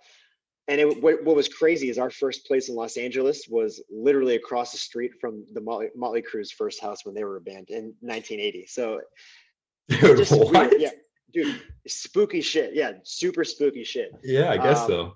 Speaker 2: and what was crazy is our first place in Los Angeles was literally across the street from the Motley Crue's first house when they were a band in 1980. So
Speaker 1: dude, what?
Speaker 2: Weird. Yeah, dude, spooky shit. Yeah, super spooky shit.
Speaker 1: Yeah, I guess so.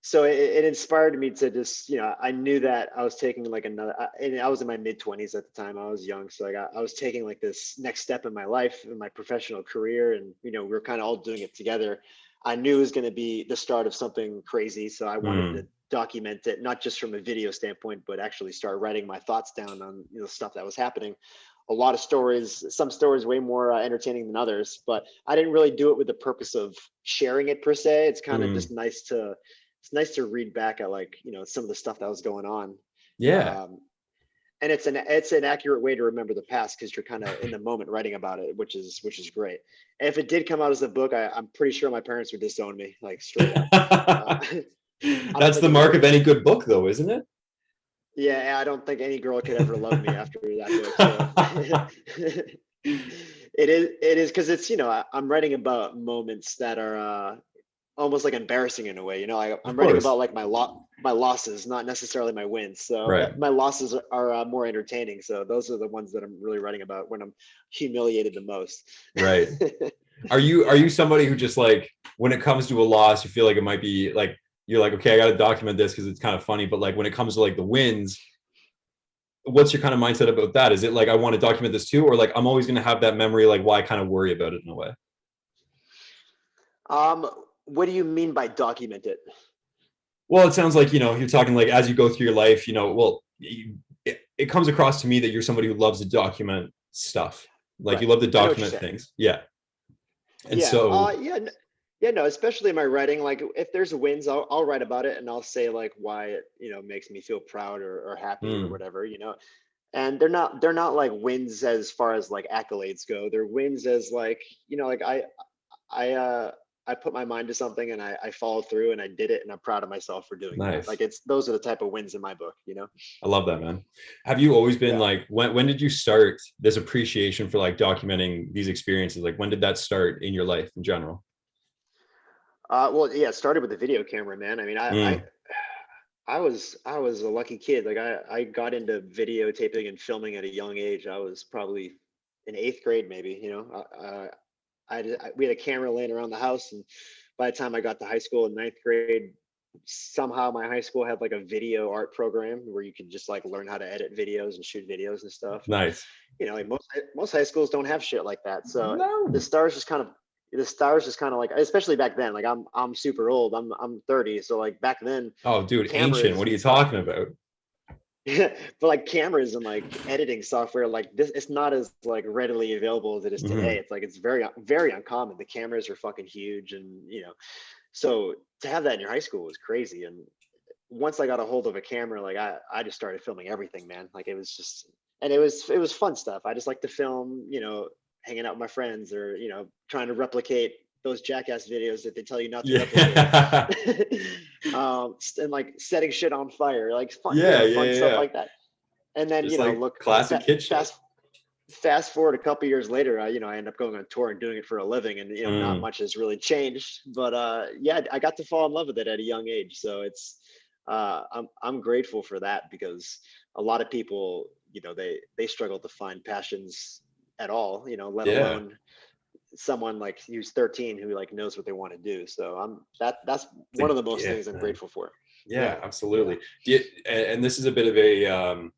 Speaker 2: So it inspired me to just, I knew that I was taking like and I was in my mid-20s at the time. I was young. So I was taking like this next step in my life, in my professional career. And, we were kind of all doing it together. I knew it was going to be the start of something crazy. So I wanted to document it, not just from a video standpoint, but actually start writing my thoughts down on stuff that was happening. A lot of stories, some stories way more entertaining than others, but I didn't really do it with the purpose of sharing it per se. It's kind of just nice to read back at some of the stuff that was going on.
Speaker 1: Yeah.
Speaker 2: And it's an accurate way to remember the past because you're kind of in the moment writing about it, which is great. And if it did come out as a book, I'm pretty sure my parents would disown me, like straight up.
Speaker 1: That's the mark of any good book, though, isn't it?
Speaker 2: Yeah, I don't think any girl could ever love me after that book. So. It is because it's I'm writing about moments that are almost like embarrassing in a way. I'm writing about like my losses, not necessarily my wins. So my losses are more entertaining. So those are the ones that I'm really writing about when I'm humiliated the most.
Speaker 1: Right. Are you somebody who just like, when it comes to a loss, you feel like it might be like, you're like, okay, I got to document this because it's kind of funny. But like when it comes to like the wins, what's your kind of mindset about that? Is it like, I want to document this too, or like I'm always going to have that memory, like why kind of worry about it in a way?
Speaker 2: Um, what do you mean by document it?
Speaker 1: Well, it sounds like, you're talking like as you go through your life, well, it comes across to me that you're somebody who loves to document stuff. Like
Speaker 2: Right.
Speaker 1: you love to
Speaker 2: I know what you're
Speaker 1: document
Speaker 2: saying.
Speaker 1: things. Yeah. And
Speaker 2: Yeah.
Speaker 1: so,
Speaker 2: Yeah. No, especially in my writing, like if there's wins, I'll write about it and I'll say like why it, makes me feel proud or happy or
Speaker 1: mm,
Speaker 2: whatever. And they're not like wins as far as like accolades go. They're wins as like, like I I put my mind to something and I followed through and I did it and I'm proud of myself for doing that.
Speaker 1: nice.
Speaker 2: Like those are the type of wins in my book.
Speaker 1: I love that, man. Have you always been
Speaker 2: Yeah.
Speaker 1: like, when did you start this appreciation for like documenting these experiences? Like when did that start in your life in general?
Speaker 2: Well, yeah, it started with the video camera, man. I mean, I
Speaker 1: Mm,
Speaker 2: I was a lucky kid. Like I got into videotaping and filming at a young age. I was probably in eighth grade, maybe. We had a camera laying around the house, and by the time I got to high school in ninth grade, somehow my high school had like a video art program where you could just like learn how to edit videos and shoot videos and stuff. And
Speaker 1: nice.
Speaker 2: like most high schools don't have shit like that. So the
Speaker 1: No.
Speaker 2: stars just kind of the stars just kind of like, especially back then. Like I'm super old. I'm 30. So like back then,
Speaker 1: Oh, dude, ancient.
Speaker 2: cameras
Speaker 1: What are
Speaker 2: and
Speaker 1: you
Speaker 2: stuff.
Speaker 1: talking about?
Speaker 2: Yeah, but like cameras and like editing software like this, it's not as like readily available as it is today.
Speaker 1: Hmm.
Speaker 2: It's like it's very uncommon. The cameras are fucking huge, and so to have that in your high school was crazy. And once I got a hold of a camera, like I just started filming everything, man. Like it was just, and it was fun stuff. I just like to film, hanging out with my friends, or trying to replicate those jackass videos that they tell you not to replicate.
Speaker 1: Yeah.
Speaker 2: And like setting shit on fire, like fun,
Speaker 1: Yeah, yeah,
Speaker 2: fun
Speaker 1: yeah,
Speaker 2: stuff
Speaker 1: yeah.
Speaker 2: like that. And then
Speaker 1: Just like
Speaker 2: look,
Speaker 1: classic kid shit.
Speaker 2: fast forward a couple years later, I end up going on tour and doing it for a living, and not
Speaker 1: Mm,
Speaker 2: much has really changed. But yeah, I got to fall in love with it at a young age, so it's I'm grateful for that, because a lot of people, they struggle to find passions at all, let
Speaker 1: yeah.
Speaker 2: alone someone like who's 13 who like knows what they want to do. So that's
Speaker 1: It's
Speaker 2: one
Speaker 1: a
Speaker 2: of the most things
Speaker 1: gift,
Speaker 2: I'm
Speaker 1: man.
Speaker 2: grateful for.
Speaker 1: Yeah,
Speaker 2: Yeah, yeah.
Speaker 1: absolutely. And this is a bit of a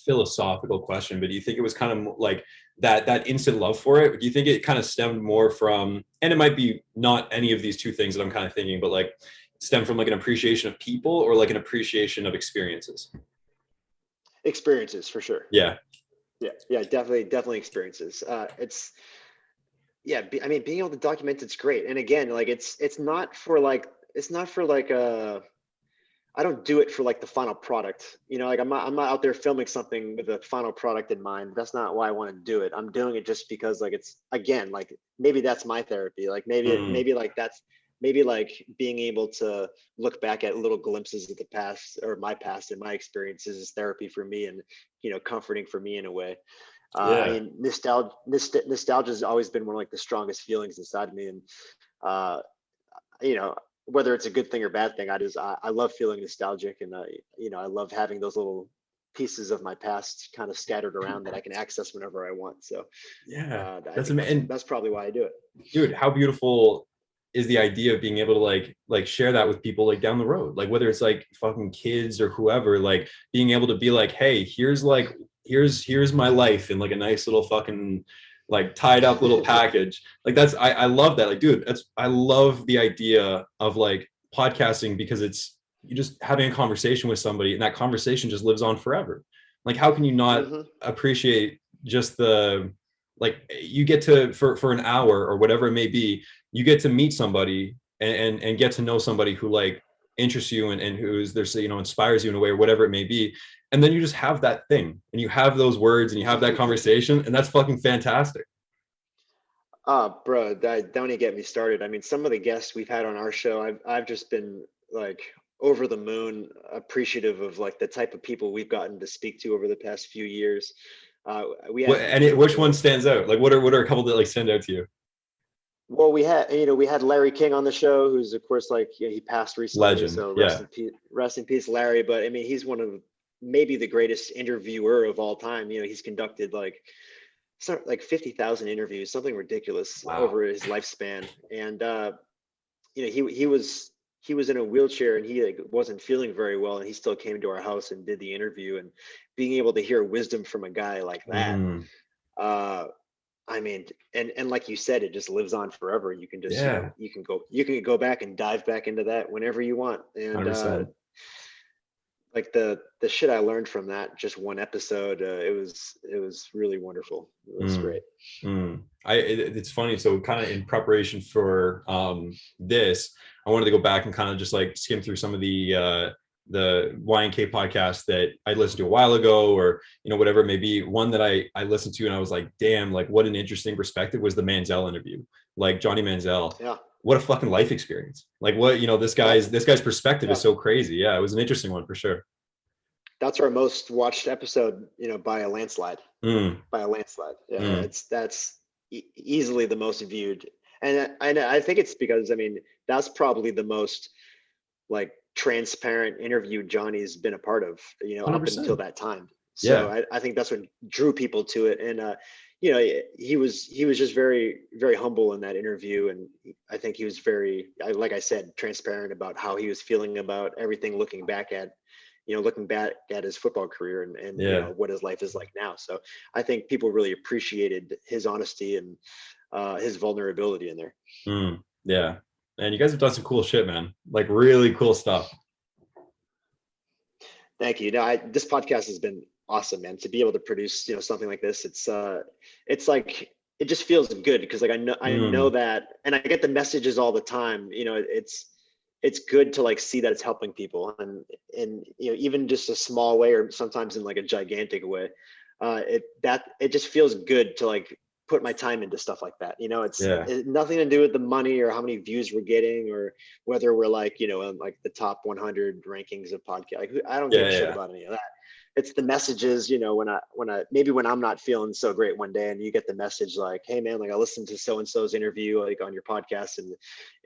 Speaker 1: philosophical question, but do you think it was kind of like that instant love for it? Do you think it kind of stemmed more from, and it might be not any of these two things that I'm kind of thinking, but like stem from like an appreciation of people or like an appreciation of experiences?
Speaker 2: Experiences for sure.
Speaker 1: Yeah.
Speaker 2: Yeah, yeah, definitely experiences. It's Yeah, I mean, being able to document it's great. And again, like it's not for like I don't do it for like the final product. Like I'm not out there filming something with a final product in mind. That's not why I want to do it. I'm doing it just because like it's, again, like maybe that's my therapy. Like
Speaker 1: Mm,
Speaker 2: maybe like being able to look back at little glimpses of the past, or my past and my experiences, is therapy for me, and comforting for me in a way. I
Speaker 1: yeah.
Speaker 2: mean, nostalgia has always been one of like the strongest feelings inside of me, and uh, whether it's a good thing or bad thing, I love feeling nostalgic, and I love having those little pieces of my past kind of scattered around that I can access whenever I want. So
Speaker 1: Yeah.
Speaker 2: I
Speaker 1: That's
Speaker 2: think
Speaker 1: amazing.
Speaker 2: that's
Speaker 1: And
Speaker 2: that's probably why I do it.
Speaker 1: dude, how beautiful is the idea of being able to like share that with people like down the road, like whether it's like fucking kids or whoever, like being able to be like, hey, here's my life in like a nice little fucking like tied up little package. Like I love that. Like, dude, I love the idea of like podcasting, because it's you just having a conversation with somebody and that conversation just lives on forever. Like how can you not
Speaker 2: Hmm.
Speaker 1: appreciate just the, like you get to for an hour or whatever it may be, you get to meet somebody and get to know somebody who like interests you and who's there's inspires you in a way or whatever it may be, and then you just have that thing and you have those words and you have that conversation, and that's fucking fantastic.
Speaker 2: Bro, don't even get me started. I mean, some of the guests we've had on our show, I've just been like over the moon appreciative of like the type of people we've gotten to speak to over the past few years. We
Speaker 1: What,
Speaker 2: had,
Speaker 1: and which one stands out? Like what are a couple that like stand out to you?
Speaker 2: well, we had Larry King on the show, who's of course like, he passed recently,
Speaker 1: Legend,
Speaker 2: so
Speaker 1: yeah.
Speaker 2: rest in peace, Larry. But I mean, he's one of maybe the greatest interviewer of all time. He's conducted like 50,000 interviews, something ridiculous
Speaker 1: Wow.
Speaker 2: over his lifespan, and he was. he was in a wheelchair and he like wasn't feeling very well, and he still came to our house and did the interview. And being able to hear wisdom from a guy like that,
Speaker 1: Mm,
Speaker 2: uh, I mean, and like you said, it just lives on forever. You can just,
Speaker 1: yeah,
Speaker 2: you can go back and dive back into that whenever you want. And
Speaker 1: 100%.
Speaker 2: like the shit I learned from that just one episode, it was really wonderful. It was
Speaker 1: Mm,
Speaker 2: great.
Speaker 1: it's funny. So kind of in preparation for this, I wanted to go back and kind of just like skim through some of the YNK podcasts that I listened to a while ago, or whatever it may be. One that I listened to and I was like, damn, like what an interesting perspective was the Manziel interview. Like Johnny Manziel,
Speaker 2: Yeah.
Speaker 1: what a fucking life experience. Like what this
Speaker 2: Yeah.
Speaker 1: guy's perspective
Speaker 2: Yeah.
Speaker 1: is so crazy. Yeah, it was an interesting one for sure.
Speaker 2: That's our most watched episode, by a landslide.
Speaker 1: Mm,
Speaker 2: By a landslide. Yeah,
Speaker 1: mm,
Speaker 2: that's easily the most viewed, and I think it's because, I mean, that's probably the most like transparent interview Johnny's been a part of, up until
Speaker 1: 100%.
Speaker 2: that time. So
Speaker 1: Yeah.
Speaker 2: I think that's what drew people to it. And he was just very, very humble in that interview, and I think he was very, like I said, transparent about how he was feeling about everything, looking back at his football career, and
Speaker 1: Yeah.
Speaker 2: what his life is like now. So I think people really appreciated his honesty and his vulnerability in there.
Speaker 1: Yeah. And you guys have done some cool shit, man. Like really cool stuff.
Speaker 2: Thank you. No, this podcast has been awesome, man. To be able to produce, something like this, it's like it just feels good because like I know
Speaker 1: Mm,
Speaker 2: that, and I get the messages all the time. It's good to like see that it's helping people, and even just a small way, or sometimes in like a gigantic way. It just feels good to like put my time into stuff like that.
Speaker 1: yeah.
Speaker 2: It's nothing to do with the money or how many views we're getting, or whether we're like, in like the top 100 rankings of podcast. Like, I don't give
Speaker 1: Yeah.
Speaker 2: a shit
Speaker 1: Yeah.
Speaker 2: about any of that. It's the messages, when I maybe when I'm not feeling so great one day, and you get the message like, hey man, like I listened to so and so's interview like on your podcast, and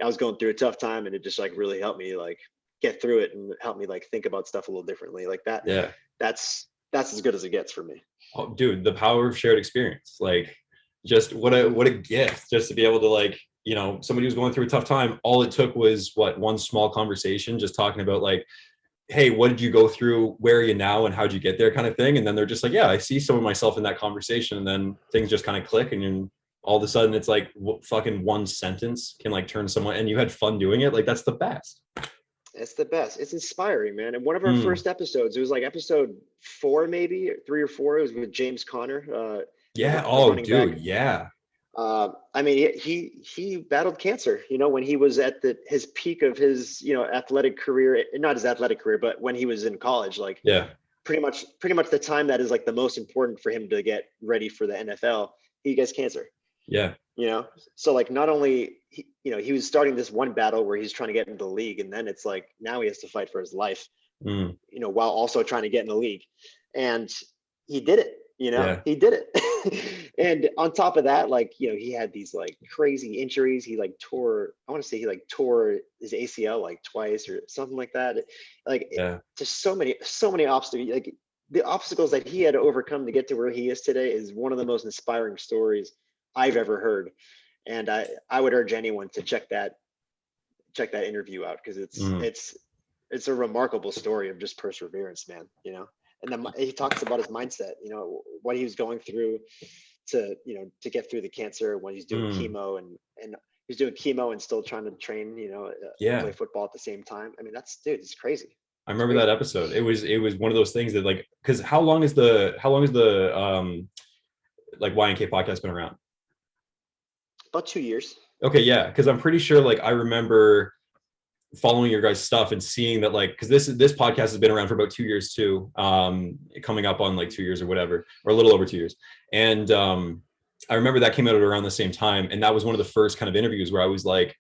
Speaker 2: I was going through a tough time, and it just like really helped me like get through it, and help me like think about stuff a little differently like that.
Speaker 1: Yeah.
Speaker 2: That's as good as it gets for me.
Speaker 1: Oh, dude, the power of shared experience. Like just what a gift just to be able to like, somebody who's going through a tough time. All it took was one small conversation, just talking about like, hey, what did you go through? Where are you now? And how'd you get there kind of thing. And then they're just like, yeah, I see some of myself in that conversation. And then things just kind of click. And then all of a sudden it's like fucking one sentence can like turn someone, and you had fun doing it. Like that's the best.
Speaker 2: It's the best. It's inspiring, man. And one of our
Speaker 1: Mm,
Speaker 2: first episodes, it was like episode 4, maybe 3 or 4. It was with James Conner,
Speaker 1: yeah.
Speaker 2: the
Speaker 1: Oh,
Speaker 2: running back.
Speaker 1: dude. Yeah.
Speaker 2: I mean, he battled cancer. When he was at his peak of his athletic career, not his athletic career, but when he was in college, like
Speaker 1: Yeah.
Speaker 2: pretty much the time that is like the most important for him to get ready for the NFL. He gets cancer.
Speaker 1: Yeah.
Speaker 2: So like not only he was starting this one battle where he's trying to get into the league, and then it's like now he has to fight for his life,
Speaker 1: Mm,
Speaker 2: while also trying to get in the league. And he did it.
Speaker 1: yeah.
Speaker 2: He did it. And on top of that, like, he had these like crazy injuries. He like I want to say he like tore his ACL like twice or something like that. Like
Speaker 1: Yeah.
Speaker 2: just so many obstacles. Like the obstacles that he had to overcome to get to where he is today is one of the most inspiring stories I've ever heard. And I would urge anyone to check that interview out, because
Speaker 1: Mm,
Speaker 2: it's a remarkable story of just perseverance, man. And then he talks about his mindset, what he was going through to get through the cancer, when he's doing
Speaker 1: mm,
Speaker 2: chemo, and he's doing chemo and still trying to train, and play
Speaker 1: yeah.
Speaker 2: football at the same time. I mean, dude, it's crazy.
Speaker 1: I
Speaker 2: It's
Speaker 1: remember that
Speaker 2: crazy.
Speaker 1: episode. It was one of those things that like, because how long is the like YNK podcast been around?
Speaker 2: About 2 years.
Speaker 1: Okay, yeah, because I'm pretty sure like I remember following your guys' stuff and seeing that like, because this podcast has been around for about 2 years too, coming up on like 2 years or whatever, or a little over 2 years. And I remember that came out around the same time, and that was one of the first kind of interviews where I was like,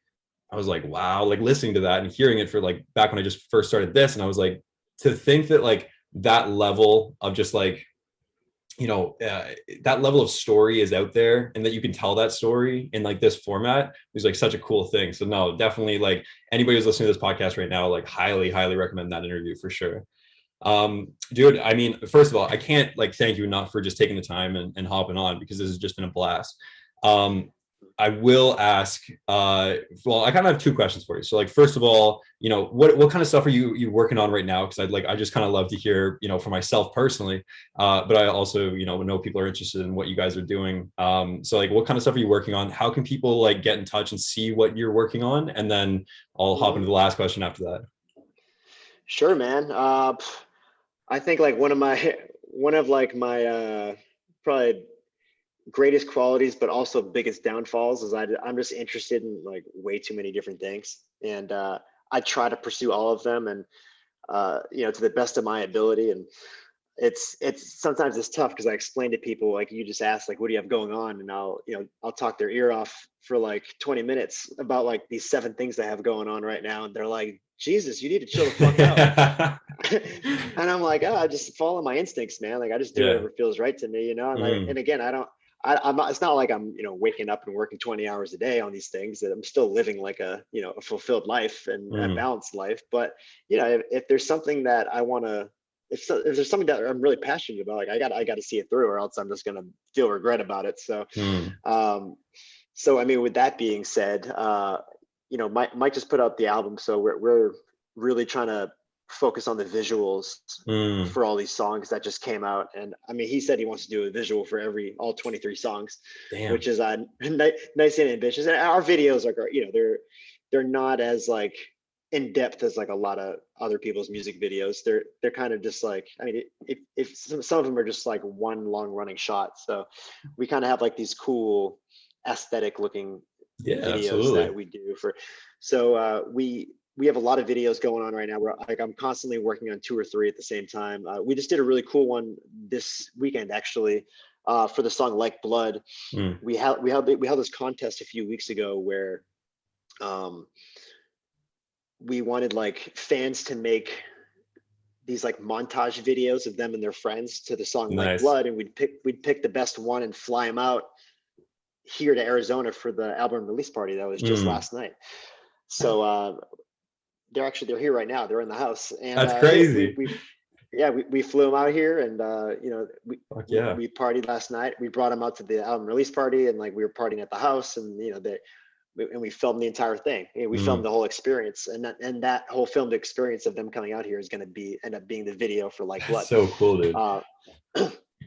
Speaker 1: wow, like listening to that and hearing it for like back when I just first started this, and I was like, to think that like that level of just like that level of story is out there, and that you can tell that story in like this format is like such a cool thing. So no, definitely like anybody who's listening to this podcast right now, like highly recommend that interview for sure. Dude, I mean, first of all, I can't like thank you enough for just taking the time and hopping on, because this has just been a blast. I will ask, well, I kind of have two questions for you. So like, first of all, what kind of stuff are you working on right now? Cause I just kind of love to hear, for myself personally, but I also, know people are interested in what you guys are doing. So like, what kind of stuff are you working on? How can people like get in touch and see what you're working on? And then I'll hop
Speaker 2: Mhm.
Speaker 1: into the last question after that.
Speaker 2: Sure, man. I think like one of like my probably greatest qualities, but also biggest downfalls is I'm just interested in like way too many different things, and I try to pursue all of them, and to the best of my ability. And it's sometimes it's tough because I explain to people, like you just asked, like what do you have going on, and I'll talk their ear off for like 20 minutes about like these 7 things I have going on right now, and they're like, Jesus, you need to chill the fuck out. And I'm like, oh, I just follow my instincts, man. Like I just do
Speaker 1: Yeah.
Speaker 2: whatever feels right to me, and like,
Speaker 1: Mm,
Speaker 2: and again, I'm not, it's not like I'm, waking up and working 20 hours a day on these things. That I'm still living like a fulfilled life and a
Speaker 1: mm,
Speaker 2: balanced life. But, if there's something that I want to, if there's something that I'm really passionate about, like I got to see it through, or else I'm just going to feel regret about it. So,
Speaker 1: mm,
Speaker 2: um, I mean, with that being said, Mike just put out the album, so we're really trying to focus on the visuals
Speaker 1: mm.
Speaker 2: for all these songs that just came out. And I mean, he said he wants to do a visual for all 23 songs,
Speaker 1: Damn.
Speaker 2: which is nice and ambitious. And our videos are, they're not as like in depth as like a lot of other people's music videos. They're kind of just like, I mean, if some of them are just like one long running shot. So we kind of have like these cool aesthetic looking
Speaker 1: Yeah,
Speaker 2: videos that
Speaker 1: absolutely.
Speaker 2: we do for. So we have a lot of videos going on right now. Where like I'm constantly working on 2 or 3 at the same time. We just did a really cool one this weekend, actually, for the song "Like Blood."
Speaker 1: Mm,
Speaker 2: We held this contest a few weeks ago where um, we wanted like fans to make these like montage videos of them and their friends to the song "Like
Speaker 1: nice.
Speaker 2: Blood," and we'd pick the best one and fly them out here to Arizona for the album release party that was just
Speaker 1: Mm,
Speaker 2: last night. So they're here right now. They're in the house, and
Speaker 1: that's crazy.
Speaker 2: we flew them out here, and
Speaker 1: Fuck yeah.
Speaker 2: we partied last night. We brought them out to the album release party, and like we were partying at the house, and we filmed the entire thing. We filmed
Speaker 1: Mm,
Speaker 2: the whole experience, and that whole filmed experience of them coming out here is going to end up being the video for Like
Speaker 1: that's
Speaker 2: Blood,
Speaker 1: so cool, dude.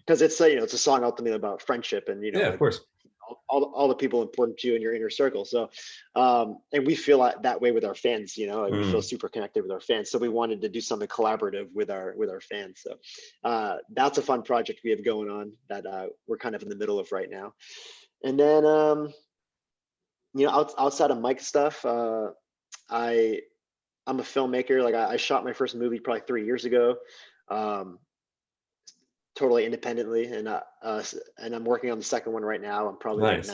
Speaker 2: because it's a song ultimately about friendship, and
Speaker 1: Yeah, of
Speaker 2: like
Speaker 1: course.
Speaker 2: all the people important to you in your inner circle. So, and we feel that way with our fans. Like we feel
Speaker 1: Mm,
Speaker 2: super connected with our fans. So we wanted to do something collaborative with our fans. So that's a fun project we have going on that we're kind of in the middle of right now. And then outside of Mike stuff, I I'm a filmmaker. Like I shot my first movie probably 3 years ago. Um, totally independently, and I'm working on the second one right now. I'm probably like
Speaker 1: nice.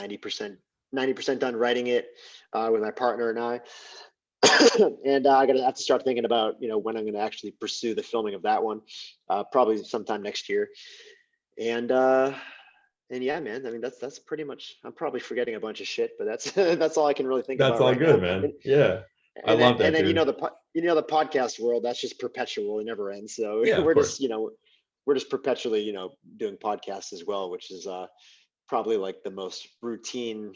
Speaker 2: 90% done writing it with my partner and I. And I gotta have to start thinking about when I'm going to actually pursue the filming of that one, probably sometime next year. And yeah, man, I mean that's pretty much. I'm probably forgetting a bunch of shit, but that's that's all I can really think
Speaker 1: That's
Speaker 2: about
Speaker 1: all
Speaker 2: right
Speaker 1: good,
Speaker 2: now.
Speaker 1: man.
Speaker 2: and,
Speaker 1: Yeah. I
Speaker 2: and then
Speaker 1: love
Speaker 2: and
Speaker 1: that,
Speaker 2: then
Speaker 1: dude.
Speaker 2: the podcast world, that's just perpetual. It never ends. So
Speaker 1: Yeah, of course.
Speaker 2: we're just perpetually doing podcasts as well, which is probably like the most routine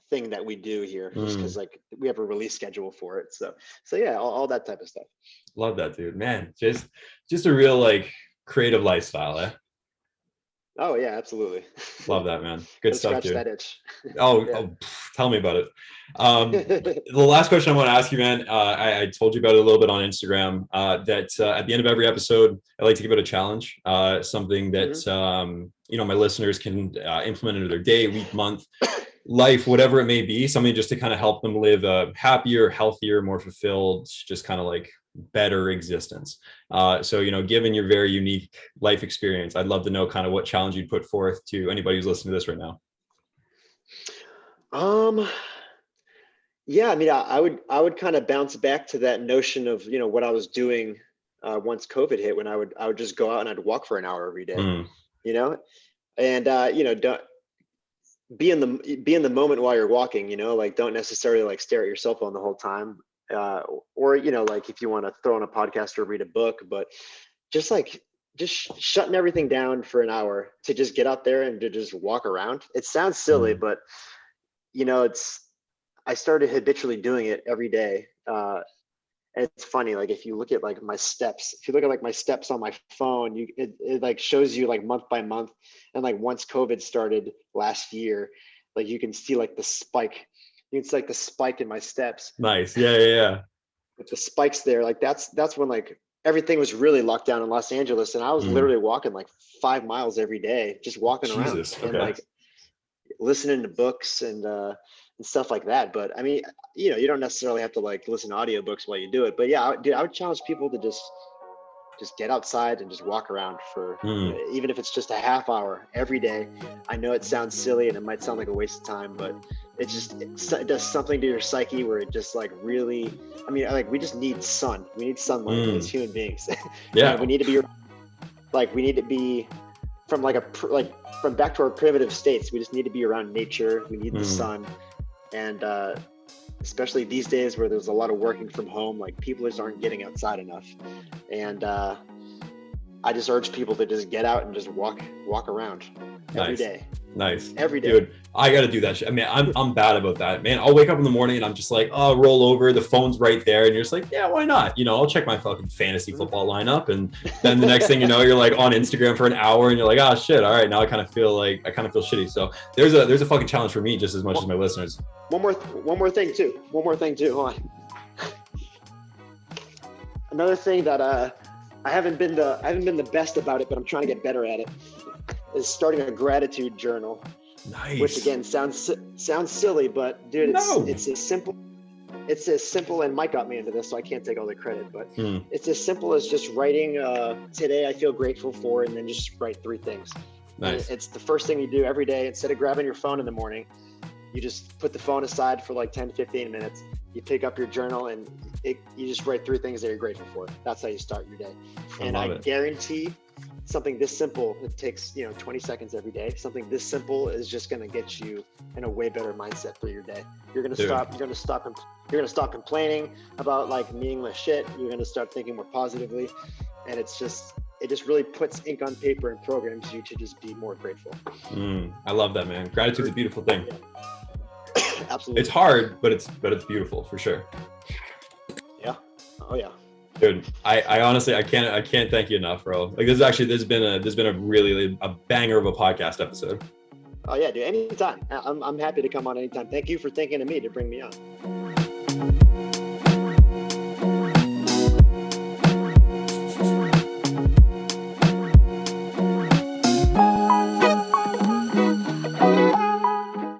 Speaker 2: thing that we do here, just because
Speaker 1: Mm,
Speaker 2: like we have a release schedule for it. So yeah, all that type of stuff.
Speaker 1: love that, dude. Man, just a real like creative lifestyle, eh?
Speaker 2: Oh yeah, absolutely.
Speaker 1: Love that, man. Good
Speaker 2: Gotta
Speaker 1: stuff,
Speaker 2: scratch
Speaker 1: dude.
Speaker 2: that itch.
Speaker 1: Oh,
Speaker 2: Yeah.
Speaker 1: oh, tell me about it. The last question I want to ask you, man, I told you about it a little bit on Instagram, that at the end of every episode, I like to give it a challenge, something
Speaker 2: Hmm.
Speaker 1: that, my listeners can implement into their day, week, month, life, whatever it may be, something just to kind of help them live a happier, healthier, more fulfilled, just kind of like better existence. So, given your very unique life experience, I'd love to know kind of what challenge you'd put forth to anybody who's listening to this right now.
Speaker 2: um yeah, I mean, I would kind of bounce back to that notion of what I was doing once COVID hit, when I would just go out and I'd walk for an hour every day,
Speaker 1: Mm,
Speaker 2: you know and don't be in the moment while you're walking, like don't necessarily like stare at your cell phone the whole time, or like if you want to throw on a podcast or read a book, but just like shutting everything down for an hour to just get out there and to just walk around. It sounds silly,
Speaker 1: mm,
Speaker 2: but I started habitually doing it every day. And it's funny, like if you look at like my steps, if you look at like my steps on my phone, it like shows you like month by month. And like once COVID started last year, like you can see like the spike. You can see like the spike in my steps.
Speaker 1: Nice. Yeah.
Speaker 2: With the spikes there, like that's when like everything was really locked down in Los Angeles, and I was literally walking like 5 miles every day, just walking around and like listening to books and stuff like that. But I mean, you don't necessarily have to like listen to audiobooks while you do it. But yeah, I would challenge people to just get outside and just walk around for even if it's just a half hour every day. I know it sounds silly and it might sound like a waste of time, but it does something to your psyche where it just like really, I mean, like we just need sun. We need sunlight as human beings.
Speaker 1: Yeah.
Speaker 2: We need to be from from back to our primitive states. We just need to be around nature. We need the sun. And especially these days where there's a lot of working from home, like people just aren't getting outside enough. And I just urge people to just get out and just walk around every day.
Speaker 1: Nice.
Speaker 2: Every day.
Speaker 1: Dude, I got to do that shit. I mean, I'm bad about that, man. I'll wake up in the morning and I'm just like, oh, roll over. The phone's right there. And you're just like, yeah, why not? I'll check my fucking fantasy football lineup. And then the next thing you know, you're like on Instagram for an hour and you're like, oh shit. All right. Now I kind of feel shitty. So there's a fucking challenge for me just as much as my listeners.
Speaker 2: One more thing too. Hold on. Another thing that I haven't been the best about it, but I'm trying to get better at it, is starting a gratitude journal.
Speaker 1: Nice.
Speaker 2: Which again sounds silly, but dude, it's as simple. And Mike got me into this, so I can't take all the credit, but it's as simple as just writing today I feel grateful for, and then just write 3 things.
Speaker 1: Nice.
Speaker 2: It's the first thing you do every day. Instead of grabbing your phone in the morning, you just put the phone aside for like 10 to 15 minutes. You pick up your journal and you just write 3 things that you're grateful for. That's how you start your day. I guarantee something this simple, it takes 20 seconds every day. Something this simple is just going to get you in a way better mindset for your day. You're going to stop complaining about like meaningless shit. You're going to start thinking more positively, and it just really puts ink on paper and programs you to just be more grateful.
Speaker 1: I love that, man. Gratitude's a beautiful thing.
Speaker 2: Yeah. Absolutely.
Speaker 1: It's hard, but it's beautiful for sure.
Speaker 2: Yeah. Oh yeah.
Speaker 1: Dude, I honestly, I can't thank you enough, bro. Like there's been a really a banger of a podcast episode.
Speaker 2: Oh yeah, dude. Anytime. I'm happy to come on anytime. Thank you for thinking of me to bring me on.